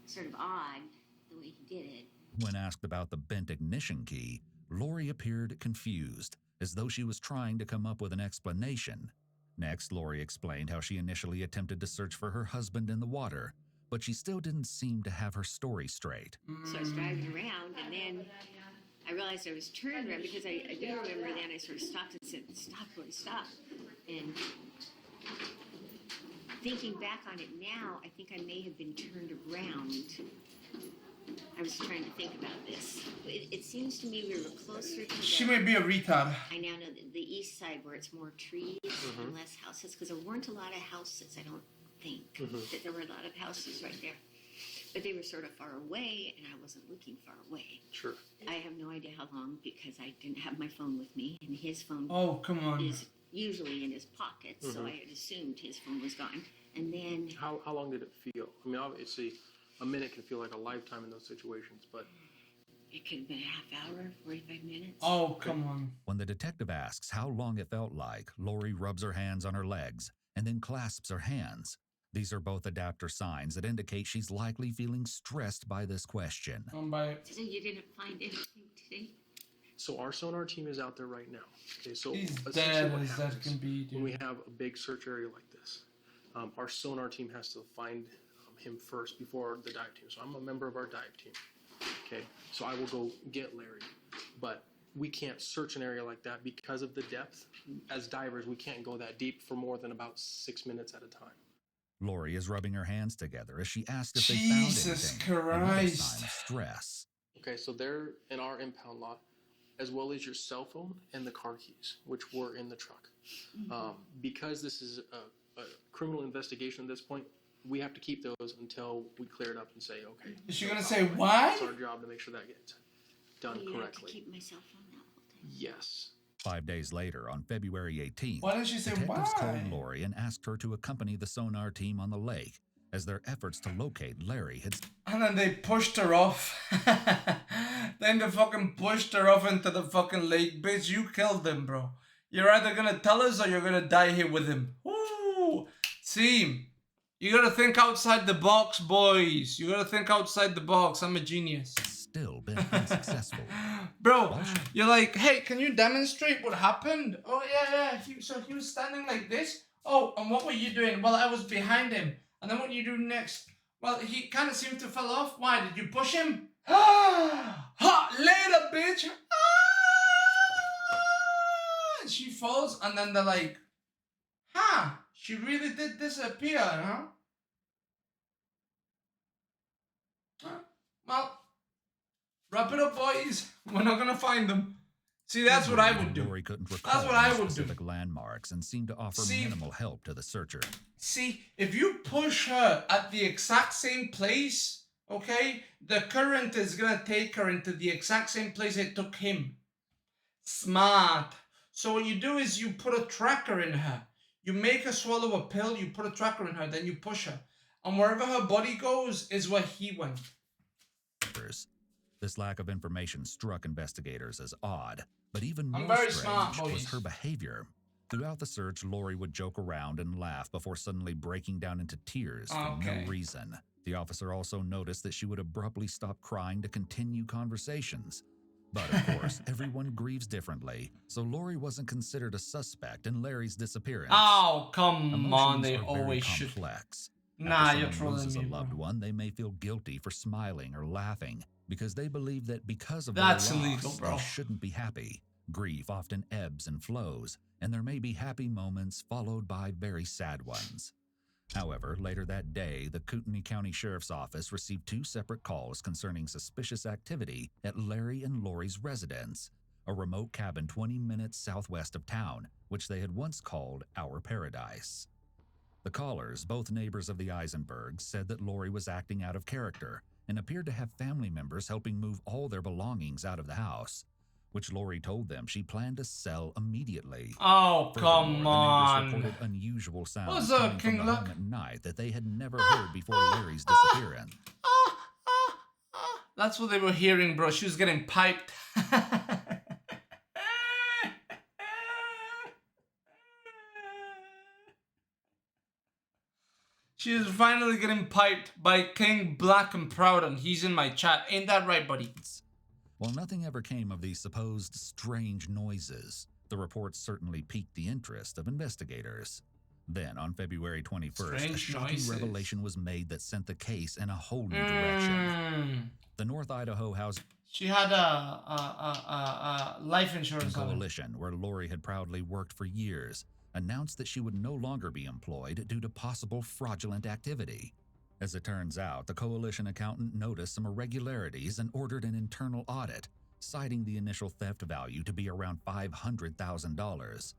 sort of odd the way he did it. When asked about the bent ignition key, Lori appeared confused, as though she was trying to come up with an explanation. Next, Lori explained how she initially attempted to search for her husband in the water, but she still didn't seem to have her story straight. So I was driving around, and then I realized I was turned around because I do remember then I sort of stopped and said, "Stop, Lori, stop." And thinking back on it now, I think I may have been turned around. I was trying to think about this. It seems to me we were closer to She may be a retard. I now know the east side where it's more trees and less houses, because there weren't a lot of houses, I don't think. That there were a lot of houses right there. But they were sort of far away, and I wasn't looking far away. Sure. I have no idea how long, because I didn't have my phone with me, and his phone Oh, come on. is usually in his pocket, so I had assumed his phone was gone. And then How long did it feel? I mean, obviously, a minute can feel like a lifetime in those situations, but it could have been a half hour, 45 minutes. Oh, come on. When the detective asks how long it felt like, Lori rubs her hands on her legs and then clasps her hands. These are both adapter signs that indicate she's likely feeling stressed by this question. So you didn't find anything today? So our sonar team is out there right now. Okay, so He's essentially dead what as that happens can be, dude. when we have a big search area like this, our sonar team has to find him first before the dive team. So I'm a member of our dive team. Okay, so I will go get Larry, but we can't search an area like that because of the depth. As divers, we can't go that deep for more than about 6 minutes at a time. Lori is rubbing her hands together as she asked if they Jesus found anything. Another Christ. sign of stress. Okay, so they're in our impound lot, as well as your cell phone and the car keys, which were in the truck. Because this is a criminal investigation at this point, we have to keep those until we clear it up and say, okay. Is she gonna say why? It's our job to make sure that gets done You have to correctly. keep my cell phone that whole time. Yes. 5 days later, on February 18th, Why didn't she say detectives why? called Lori and asked her to accompany the sonar team on the lake, as their efforts to locate Larry had... And then they pushed her off. Then they fucking pushed her off into the fucking lake. Bitch, you killed him, bro. You're either gonna tell us or you're gonna die here with him. Woo! See, you gotta think outside the box, boys. You gotta think outside the box. I'm a genius. still been unsuccessful. Bro, you're like, hey, can you demonstrate what happened? Oh, yeah. So he was standing like this. Oh, and what were you doing? Well, I was behind him. And then what you do next? Well, he kind of seemed to fall off. Why? Did you push him? Ha! Later, bitch! And she falls, and then they're like, she really did disappear, huh? Well, wrap it up, boys. We're not gonna find them. See, that's what I would do. Lori couldn't recall That's what I would do. specific landmarks and seemed to offer minimal help to the searcher. See, if you push her at the exact same place, okay, the current is gonna take her into the exact same place it took him. Smart. So what you do is you put a tracker in her. You make her swallow a pill, you put a tracker in her, then you push her. And wherever her body goes is where he went. This lack of information struck investigators as odd, but even I'm more very strange smart, was boys. her behavior. Throughout the search, Lori would joke around and laugh before suddenly breaking down into tears for no reason. The officer also noticed that she would abruptly stop crying to continue conversations. But of course, everyone grieves differently, so Lori wasn't considered a suspect in Larry's disappearance. Oh, come Emotions on, they are very always should. complex. Nah, After you're someone trolling loses me, a loved bro. one, they may feel guilty for smiling or laughing because they believe that because of That's their loss, illegal, bro. they shouldn't be happy. Grief often ebbs and flows, and there may be happy moments followed by very sad ones. However, later that day, the Kootenai County Sheriff's Office received 2 separate calls concerning suspicious activity at Larry and Lori's residence, a remote cabin 20 minutes southwest of town, which they had once called Our Paradise. The callers, both neighbors of the Eisenbergs, said that Lori was acting out of character and appeared to have family members helping move all their belongings out of the house, which Lori told them she planned to sell immediately. Oh, Furthermore, come the neighbors on. reported unusual sounds What's up, coming from King the Luck? home at night that they had never heard before Larry's disappearance. That's what they were hearing, bro. She was getting piped. She is finally getting piped by King Black and Proud, and he's in my chat. Ain't that right, buddy? While nothing ever came of these supposed strange noises, the reports certainly piqued the interest of investigators. Then, on February 21st, a Strange shocking noises. revelation was made that sent the case in a whole new direction. The North Idaho House She had a life insurance on it. Coalition, where Lori had proudly worked for years, announced that she would no longer be employed due to possible fraudulent activity. As it turns out, the coalition accountant noticed some irregularities and ordered an internal audit, citing the initial theft value to be around $500,000.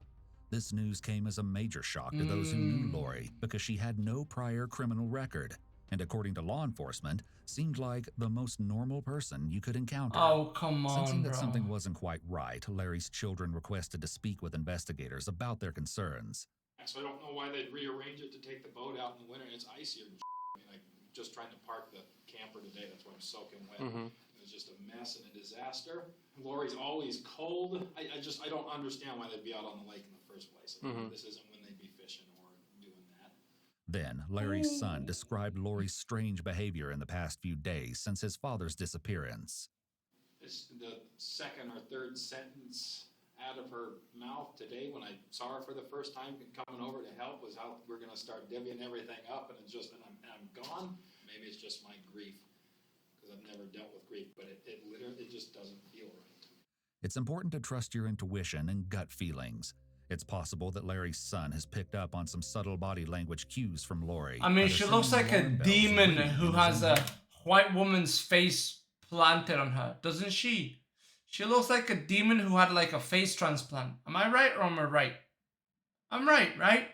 This news came as a major shock to those who knew Lori because she had no prior criminal record, and according to law enforcement, seemed like the most normal person you could encounter. Oh, come on, Sensing that bro. something wasn't quite right, Larry's children requested to speak with investigators about their concerns. So I don't know why they'd rearrange it to take the boat out in the winter. It's icier and I mean, I'm just trying to park the camper today. That's why I'm soaking wet. It was just a mess and a disaster. Lori's always cold. I don't understand why they'd be out on the lake in the first place. I mean, this isn't when they'd be fishing or doing that. Then, Larry's son described Lori's strange behavior in the past few days since his father's disappearance. It's the second or third sentence out of her mouth today when I saw her for the first time coming over to help was how we're going to start divvying everything up, and it's just, and I'm gone. Maybe it's just my grief because I've never dealt with grief, but it literally, it just doesn't feel right. It's important to trust your intuition and gut feelings. It's possible that Larry's son has picked up on some subtle body language cues from Lori. I mean, she looks like a demon who has a white woman's face planted on her, doesn't she? She looks like a demon who had like a face transplant. Am I right or am I right? I'm right, right?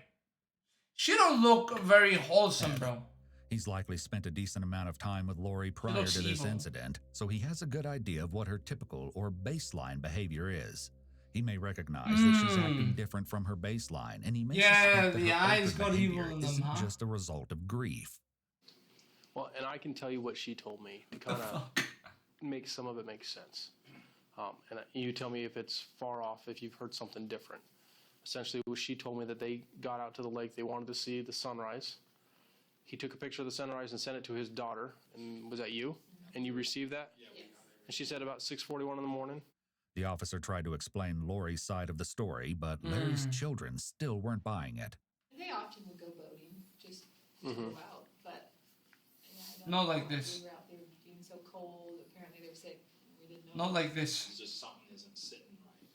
She don't look very wholesome, bro. He's likely spent a decent amount of time with Lori prior to this incident, so he has a good idea of what her typical or baseline behavior is. He may recognize that she's acting different from her baseline, and he may suspect that the her eyes altered got evil behavior in them, isn't huh? just a result of grief. Well, and I can tell you what she told me to kind of make some of it make sense. And you tell me if it's far off, if you've heard something different. Essentially, she told me that they got out to the lake, they wanted to see the sunrise. He took a picture of the sunrise and sent it to his daughter. And was that you? And you received that? Yeah. And she said about 6:41 in the morning. The officer tried to explain Lori's side of the story, but Larry's children still weren't buying it. They often would go boating, just to go out, but yeah, I don't Not know. like this. We were out there being so cold. Apparently, they were sick. We didn't know. Not like this. It's just something isn't sitting right.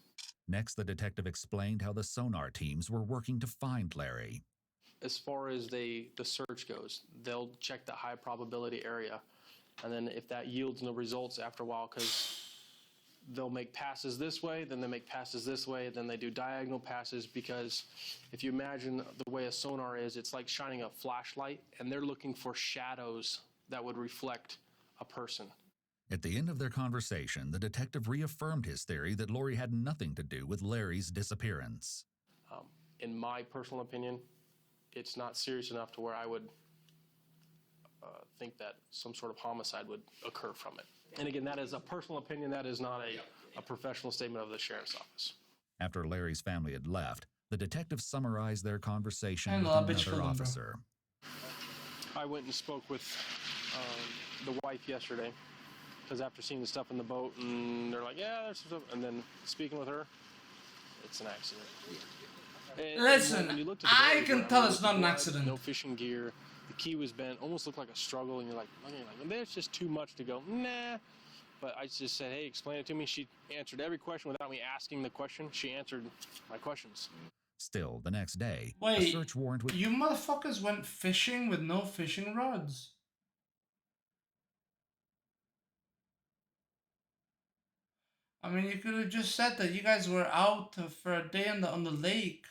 Next, the detective explained how the sonar teams were working to find Larry. As far as the search goes, they'll check the high probability area. And then if that yields no results after a while, because they'll make passes this way, then they make passes this way, then they do diagonal passes, because if you imagine the way a sonar is, it's like shining a flashlight, and they're looking for shadows that would reflect a person. At the end of their conversation, the detective reaffirmed his theory that Lori had nothing to do with Larry's disappearance. In my personal opinion, it's not serious enough to where I would think that some sort of homicide would occur from it. And again, that is a personal opinion. That is not a professional statement of the sheriff's office. After Larry's family had left, the detective summarized their conversation with another officer. I went and spoke with the wife yesterday, because after seeing the stuff in the boat, and they're like, yeah, there's some stuff, and then speaking with her, it's an accident. Listen, I can tell it's not an accident. No fishing gear. The key was bent. Almost looked like a struggle, and you're like, there's just too much to go. Nah. But I just said, hey, explain it to me. She answered every question without me asking the question. She answered my questions. Still, the next day, a Wait, search warrant was... you motherfuckers went fishing with no fishing rods? I mean, you could have just said that you guys were out for a day on the lake.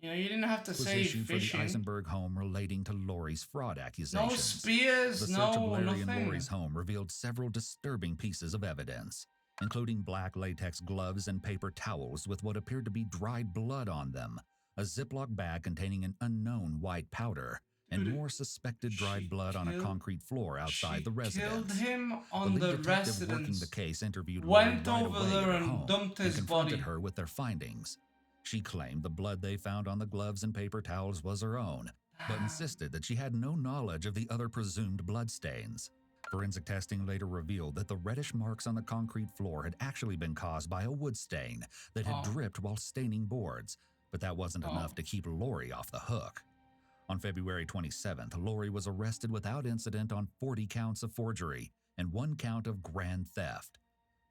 You know, you didn't have to say issued fishing. for the Eisenberg home relating to Lori's fraud accusations. No spears, the search no of Larry nothing. and Lori's home revealed several disturbing pieces of evidence, including black latex gloves and paper towels with what appeared to be dried blood on them, a Ziploc bag containing an unknown white powder, and more suspected dried blood on a concrete floor outside the residence. Killed him on the the lead detective residence. working the case interviewed Went Lori right over away there at her and home dumped his confronted body. her with their findings. She claimed the blood they found on the gloves and paper towels was her own, but insisted that she had no knowledge of the other presumed bloodstains. Forensic testing later revealed that the reddish marks on the concrete floor had actually been caused by a wood stain that had dripped while staining boards, but that wasn't enough to keep Lori off the hook. On February 27th, Lori was arrested without incident on 40 counts of forgery and 1 count of grand theft.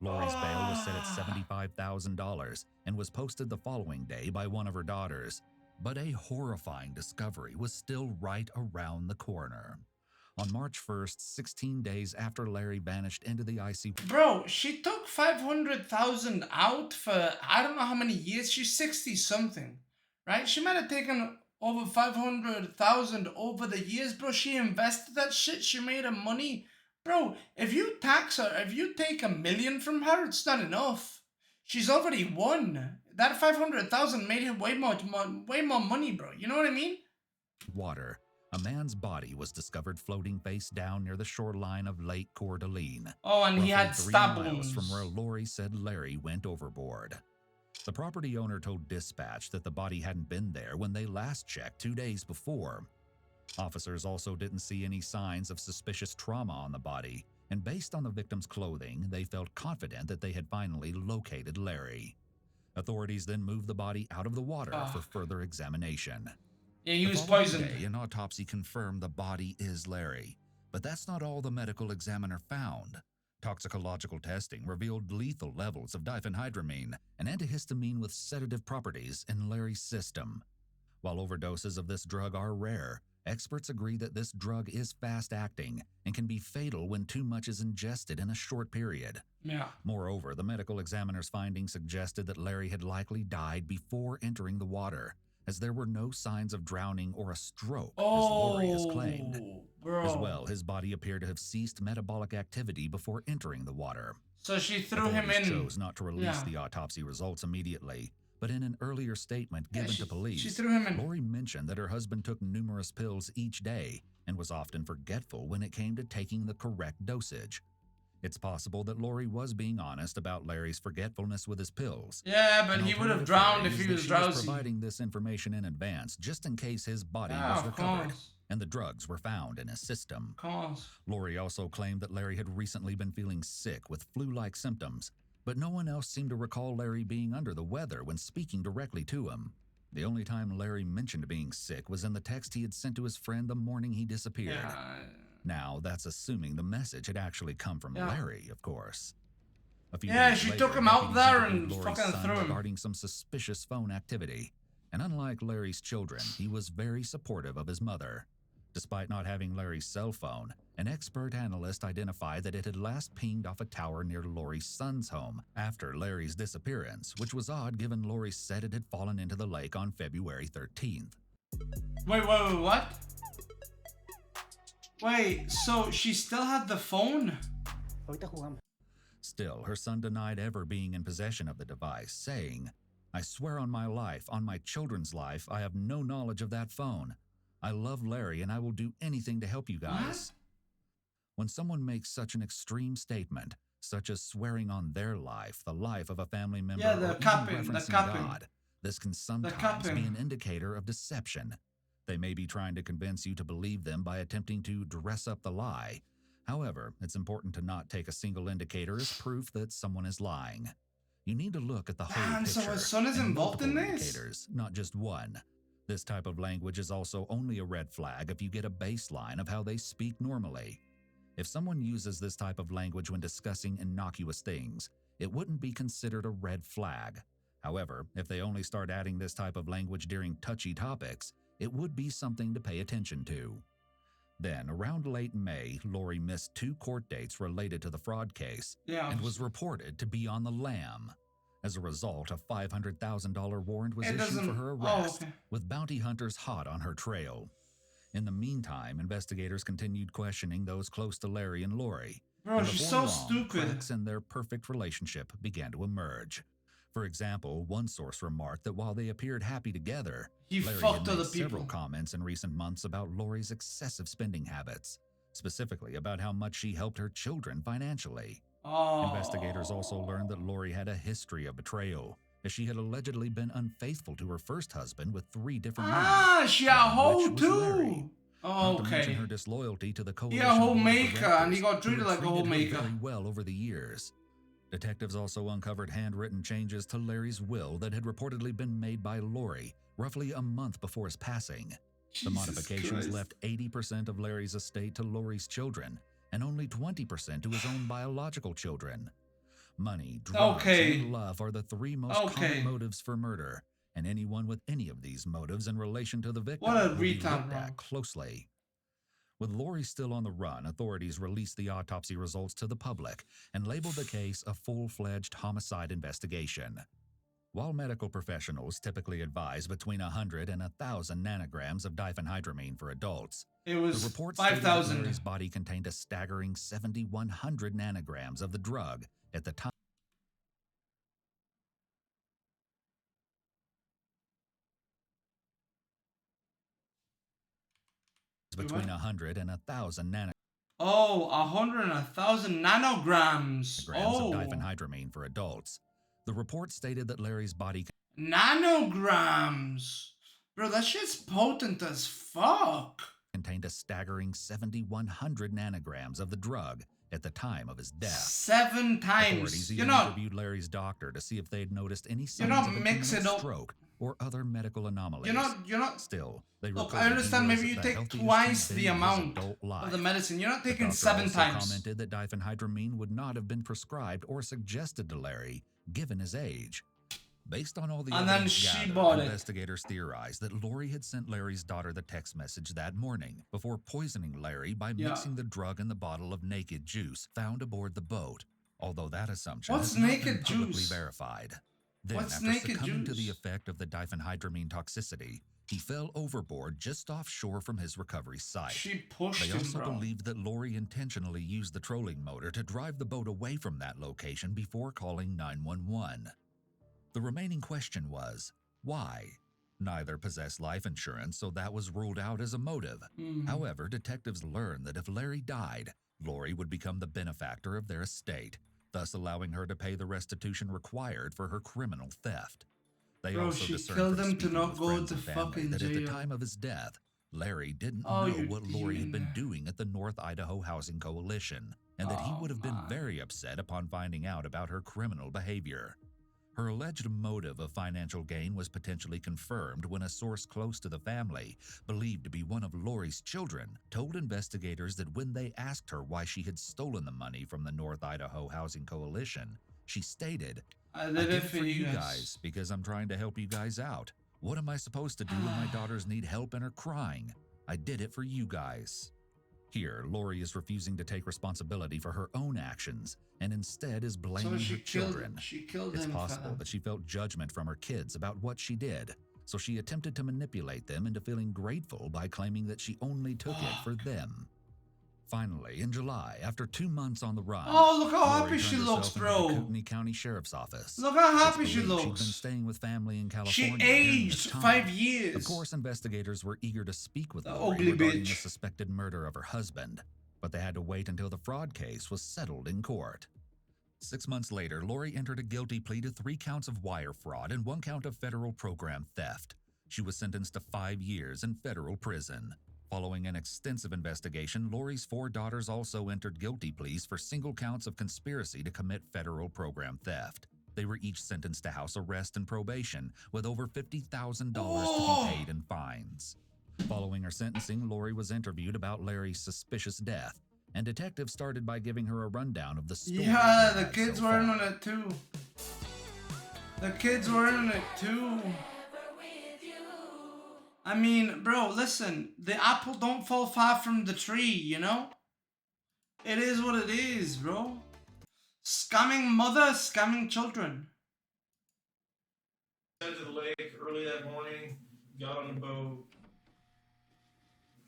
Lori's bail was set at $75,000 and was posted the following day by one of her daughters. But a horrifying discovery was still right around the corner. On March 1st, 16 days after Larry vanished into the icy... Bro, she took 500,000 out for I don't know how many years. She's 60-something, right? She might have taken over 500,000 over the years, bro. She invested that shit. She made her money. Bro, if you tax her, if you take $1 million from her, it's not enough. She's already won. That 500,000 made her way more money, bro. You know what I mean? Water. A man's body was discovered floating face down near the shoreline of Lake Coeur d'Alene. Oh, and he had roughly 3 stab miles wounds from where Lori said Larry went overboard. The property owner told dispatch that the body hadn't been there when they last checked 2 days before. Officers also didn't see any signs of suspicious trauma on the body, and based on the victim's clothing, they felt confident that they had finally located Larry. Authorities then moved the body out of the water for further examination. Yeah, he was The following poisoned. day, an autopsy confirmed the body is Larry, but that's not all the medical examiner found. Toxicological testing revealed lethal levels of diphenhydramine, an antihistamine with sedative properties, in Larry's system. While overdoses of this drug are rare, experts agree that this drug is fast-acting and can be fatal when too much is ingested in a short period. Yeah. Moreover, the medical examiner's findings suggested that Larry had likely died before entering the water, as there were no signs of drowning or a stroke, as Lori has claimed. Bro. As well, his body appeared to have ceased metabolic activity before entering the water. So she threw him Authorities in. chose not to release the autopsy results immediately, but in an earlier statement given to police, she threw him in. Lori mentioned that her husband took numerous pills each day and was often forgetful when it came to taking the correct dosage. It's possible that Lori was being honest about Larry's forgetfulness with his pills. Yeah, but An he would have alternative drowned theory if is he that was she drowsy. providing this information in advance just in case his body Yeah, was of recovered course. and the drugs were found in his system. Of course. Lori also claimed that Larry had recently been feeling sick with flu-like symptoms, but no one else seemed to recall Larry being under the weather when speaking directly to him. The only time Larry mentioned being sick was in the text he had sent to his friend the morning he disappeared. Yeah. Now, that's assuming the message had actually come from Larry, of course. A few Yeah, days she later, took him out deputies there interviewed and Lori's fucking son threw him. regarding some suspicious phone activity. And unlike Larry's children, he was very supportive of his mother. Despite not having Larry's cell phone, an expert analyst identified that it had last pinged off a tower near Lori's son's home after Larry's disappearance, which was odd given Lori said it had fallen into the lake on February 13th. Wait, what? Wait, so she still had the phone? Still, her son denied ever being in possession of the device, saying, "I swear on my life, on my children's life, I have no knowledge of that phone. I love Larry and I will do anything to help you guys." When someone makes such an extreme statement, such as swearing on their life, the life of a family member, Yeah, or the even capping, referencing God, this can sometimes be an indicator of deception. They may be trying to convince you to believe them by attempting to dress up the lie. However, it's important to not take a single indicator as proof that someone is lying. You need to look at the whole Damn, picture. so his son is and involved in multiple this? indicators, not just one. This type of language is also only a red flag if you get a baseline of how they speak normally. If someone uses this type of language when discussing innocuous things, it wouldn't be considered a red flag. However, if they only start adding this type of language during touchy topics, it would be something to pay attention to. Then, around late May, Lori missed 2 court dates related to the fraud case and was reported to be on the lam. As a result, a $500,000 warrant was issued for her arrest, with bounty hunters hot on her trail. In the meantime, investigators continued questioning those close to Larry and Lori. Bro, and she's before so long, stupid. cracks in their perfect relationship began to emerge. For example, one source remarked that while they appeared happy together, He Larry fucked had other made several people. comments in recent months about Lori's excessive spending habits, specifically about how much she helped her children financially. Oh. Investigators also learned that Lori had a history of betrayal, as she had allegedly been unfaithful to her first husband with 3 different men. She a one of hoe which was Larry. too. Oh, Not to mention okay. her disloyalty to the He coalition a board of homemaker, and he directors, got who treated had like a treated her homemaker. very well over the years. Detectives also uncovered handwritten changes to Larry's will that had reportedly been made by Lori roughly a month before his passing. The modifications left 80% of Larry's estate to Lori's children and only 20% to his own biological children. Money, drugs, and love are the 3 most common motives for murder, and anyone with any of these motives in relation to the victim What a will be retard, looked bro. at closely. With Lori still on the run, authorities released the autopsy results to the public and labeled the case a full-fledged homicide investigation. While medical professionals typically advise between 100 and 1,000 nanograms of diphenhydramine for adults, It was the report stated that 5,000. Larry's body contained a staggering 7,100 nanograms of the drug at the time. Between 100 and 1,000 nanograms. Oh, 100 and 1,000 nanograms. Of Oh, diphenhydramine for adults. The report stated that Larry's body nanograms. Bro, that shit's potent as fuck. contained a staggering 7,100 nanograms of the drug at the time of his death. 7 times. Authorities You even know, interviewed Larry's doctor to see if they'd noticed any you signs know, of a mix it imminent up. stroke or other medical anomalies. You're not. Still, they Look, reported I understand. he was Maybe you the take healthiest twice he'd the been in his amount adult life. of the medicine. You're not The taking doctor 7 also times. commented that diphenhydramine would not have been prescribed or suggested to Larry, given his age. Based on all the And then evidence she gathered, bought it. investigators theorized that Lori had sent Larry's daughter the text message that morning before poisoning Larry by mixing the drug in the bottle of naked juice found aboard the boat, although that assumption What's has not been naked publicly juice? verified. Then, What's after naked succumbing to juice? the effect of the diphenhydramine toxicity, he fell overboard just offshore from his recovery site. She pushed They him, also bro. believed that Lori intentionally used the trolling motor to drive the boat away from that location before calling 911. The remaining question was, why? Neither possessed life insurance, so that was ruled out as a motive. However, detectives learned that if Larry died, Lori would become the benefactor of their estate, thus allowing her to pay the restitution required for her criminal theft. They Bro, also she discerned killed from him to speaking not with go friends to and family fucking that at the jail. time of his death, Larry didn't Oh, know you what Lori had been demon. doing at the North Idaho Housing Coalition, and that he Oh, would have been man. very upset upon finding out about her criminal behavior. Her alleged motive of financial gain was potentially confirmed when a source close to the family, believed to be one of Lori's children, told investigators that when they asked her why she had stolen the money from the North Idaho Housing Coalition, she stated, I "I did did it for you guys. because I'm trying to help you guys out. What am I supposed to do when my daughters need help and are crying? I did it for you guys." Here, Lori is refusing to take responsibility for her own actions and instead is blaming she her killed- children. she killed It's him, possible fella. that she felt judgment from her kids about what she did, so she attempted to manipulate them into feeling grateful by claiming that she only took it for them. Finally, in July, after 2 months on the run, Oh, look how Lori happy she turned looks, herself into bro. the Kootenai County Sheriff's Office. Look how happy It's she believed looks. She'd been staying with family in She California during this aged time. 5 years. Of course, investigators were eager to speak with The Lori ugly regarding bitch. the suspected murder of her husband, but they had to wait until the fraud case was settled in court. 6 months later, Lori entered a guilty plea to 3 counts of wire fraud and 1 count of federal program theft. She was sentenced to 5 years in federal prison. Following an extensive investigation, Lori's 4 daughters also entered guilty pleas for single counts of conspiracy to commit federal program theft. They were each sentenced to house arrest and probation, with over $50,000 to be paid in fines. Following her sentencing, Lori was interviewed about Larry's suspicious death, and detectives started by giving her a rundown of the story. Yeah, they the had kids so were in far. on it too. The kids were in on it too. I mean, bro, listen. The apple don't fall far from the tree, you know? It is what it is, bro. Scamming mother, scamming children. Headed to the lake early that morning, got on the boat,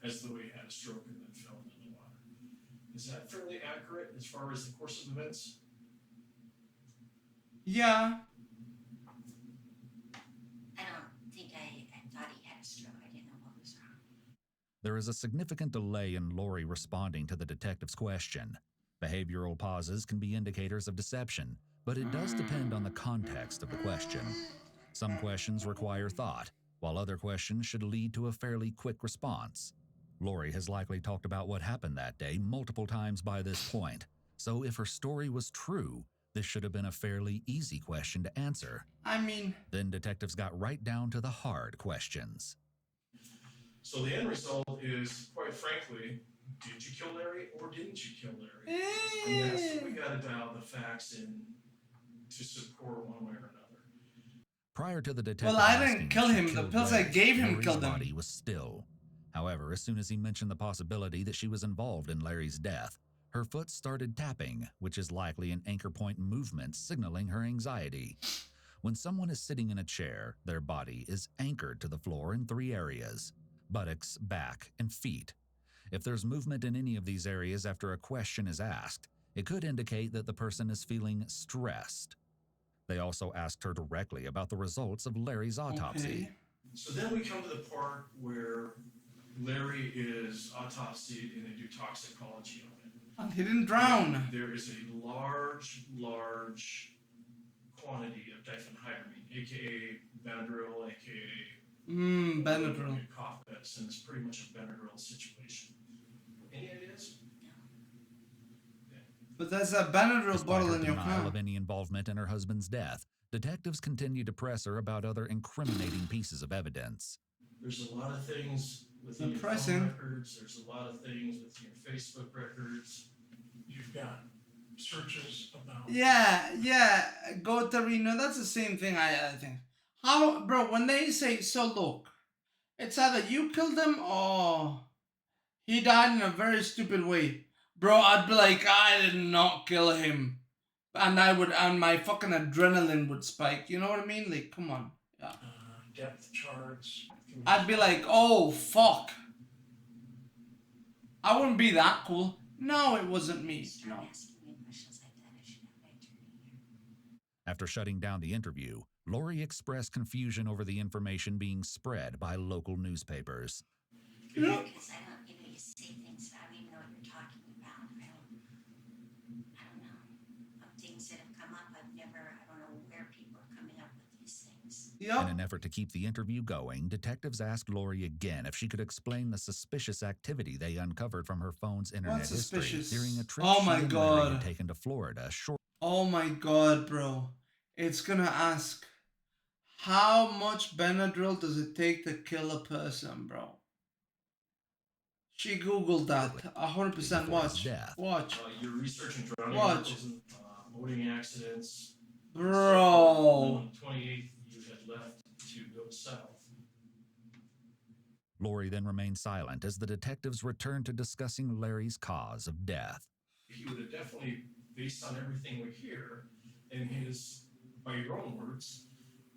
as though he had a stroke and then fell into the water. Is that fairly accurate as far as the course of events? Yeah. I don't think I thought he had a stroke. I didn't know what was wrong. There is a significant delay in Lori responding to the detective's question. Behavioral pauses can be indicators of deception, but it does depend on the context of the question. Some questions require thought, while other questions should lead to a fairly quick response. Lori has likely talked about what happened that day multiple times by this point, so if her story was true, this should have been a fairly easy question to answer. I mean... Then detectives got right down to the hard questions. So the end result is, quite frankly, did you kill Larry or didn't you kill Larry? And yes, we gotta dial the facts in to support one way or another. Prior to the detective Well, I asking didn't if kill she him. The killed pills I Larry, gave him Lori's killed him. body was still. However, as soon as he mentioned the possibility that she was involved in Larry's death, her foot started tapping, which is likely an anchor point movement signaling her anxiety. When someone is sitting in a chair, their body is anchored to the floor in 3 areas: buttocks, back, and feet. If there's movement in any of these areas after a question is asked, it could indicate that the person is feeling stressed. They also asked her directly about the results of Larry's autopsy. So then we come to the part where Larry is autopsied and they do toxicology on him. And he didn't drown. There is a large quantity of diphenhydramine, aka Benadryl, aka Benadryl. cough medicine. It's pretty much a Benadryl situation. Any ideas? But there's a Benadryl Despite bottle her in your denial car. of any involvement in her husband's death, detectives continued to press her about other incriminating pieces of evidence. There's a lot of things within your Depressing. phone records. There's a lot of things within your Facebook records. You've got searches about. Yeah, go Torino. That's the same thing, I think. How, bro, when they say, so look, it's either you killed him or he died in a very stupid way. Bro, I'd be like, I did not kill him. And my fucking adrenaline would spike. You know what I mean? Like, come on. Yeah. Depth charts. I'd be like, oh, fuck. I wouldn't be that cool. No, it wasn't me. No. After shutting down the interview, Lori expressed confusion over the information being spread by local newspapers. Yeah. Because I don't, you say things that I don't even know what you're talking about. I don't know. Things that have come up, I don't know where people are coming up with these things. In an effort to keep the interview going, detectives asked Lori again if she could explain the suspicious activity they uncovered from her phone's internet What's history suspicious? during a trip Oh she my and Larry God. had taken to Florida shortly. Oh my God, bro. It's gonna ask, how much Benadryl does it take to kill a person, bro? She Googled that. 100%. Watch. Watch. You're researching drowning Watch. articles, boating accidents. Bro. On the 28th, you had left to go south. Lori then remained silent as the detectives returned to discussing Larry's cause of death. He would have definitely, based on everything we hear, and his, by your own words,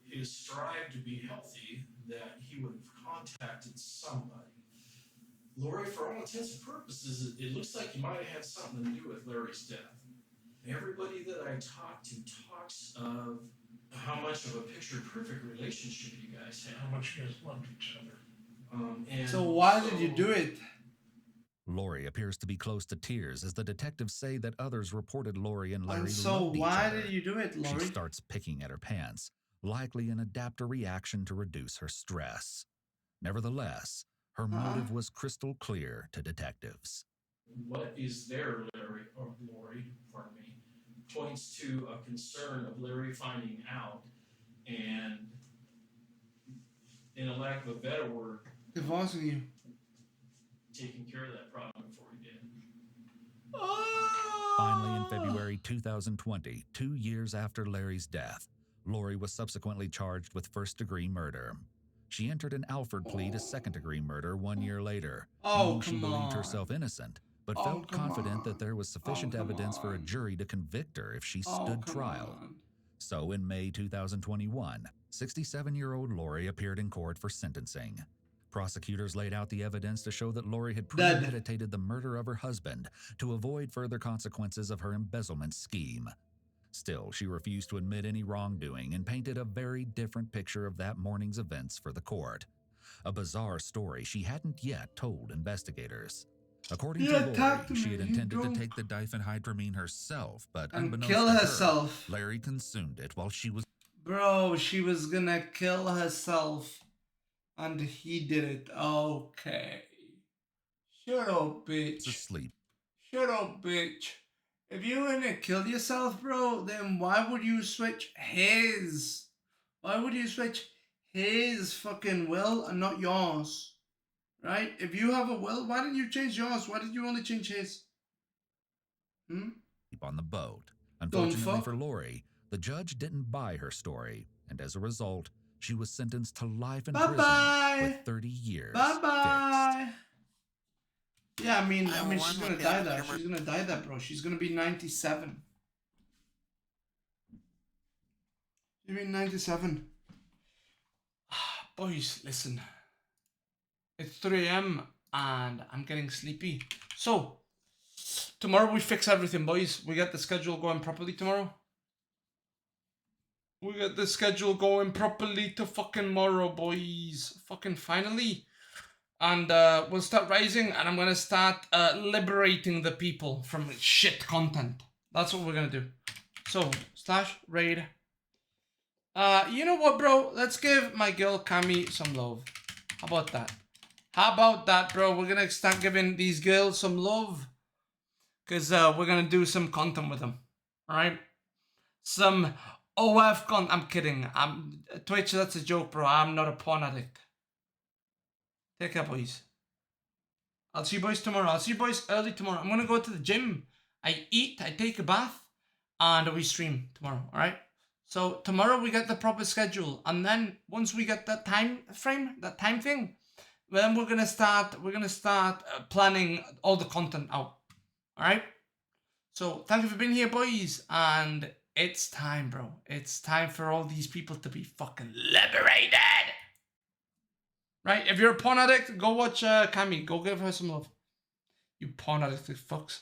his strive to be healthy, that he would have contacted somebody. Lori, for all intents and purposes, it looks like you might have had something to do with Larry's death. Everybody that I talk to talks of how much of a picture-perfect relationship you guys had. How much you guys loved each other. So why did you do it? Lori appears to be close to tears as the detectives say that others reported Lori and Larry And so loved each why other. did you do it, Lori? She starts picking at her pants, likely an adapter reaction to reduce her stress. Nevertheless, her motive was crystal clear to detectives. What is there, Lori, pardon me, points to a concern of Larry finding out and, in a lack of a better word, Divorcing you. taking care of that problem before he did. Finally, in February 2020, 2 years after Larry's death, Lori was subsequently charged with first-degree murder. She entered an Alford plea to second-degree murder 1 year later, knowing she believed herself innocent, but felt confident that there was sufficient evidence for a jury to convict her if she stood trial. So in May 2021, 67-year-old Lori appeared in court for sentencing. Prosecutors laid out the evidence to show that Lori had premeditated the murder of her husband to avoid further consequences of her embezzlement scheme. Still, she refused to admit any wrongdoing and painted a very different picture of that morning's events for the court. A bizarre story she hadn't yet told investigators. According to Lori, she had intended to take the diphenhydramine herself, but and unbeknownst kill to herself. her, Larry consumed it while she was... Bro, she was gonna kill herself. And he did it. Okay. Shut up, bitch. Asleep. Shut up, bitch. If you were gonna kill yourself, bro, then why would you switch his? Why would you switch his fucking will and not yours? Right? If you have a will, why didn't you change yours? Why did you only change his? On the boat. Unfortunately for Lori, the judge didn't buy her story, and as a result, she was sentenced to life in prison with 30 years Bye-bye. Yeah, I mean, she's gonna die that. She's gonna die that, bro. She's gonna be 97. You mean 97? Boys, listen. It's 3 a.m. and I'm getting sleepy. So, tomorrow we fix everything, boys. We got the schedule going properly tomorrow. We got the schedule going properly to fucking tomorrow, boys. Fucking finally. And we'll start rising, and I'm gonna start liberating the people from shit content. That's what we're gonna do. So, /raid. You know what, bro? Let's give my girl Cami some love. How about that? How about that, bro? We're gonna start giving these girls some love. Because we're going to do some content with him. Alright? Some OF content. I'm kidding. Twitch, that's a joke, bro. I'm not a porn addict. Take care, boys. I'll see you boys tomorrow. I'll see you boys early tomorrow. I'm going to go to the gym. I eat, I take a bath, and we stream tomorrow, alright? So tomorrow we get the proper schedule, and then once we get that time frame, that time thing, then we're gonna start planning all the content out, alright? So thank you for being here, boys, and it's time, bro. It's time for all these people to be fucking liberated. Right? If you're a porn addict, go watch Cammy. Go give her some love. You porn addict fucks.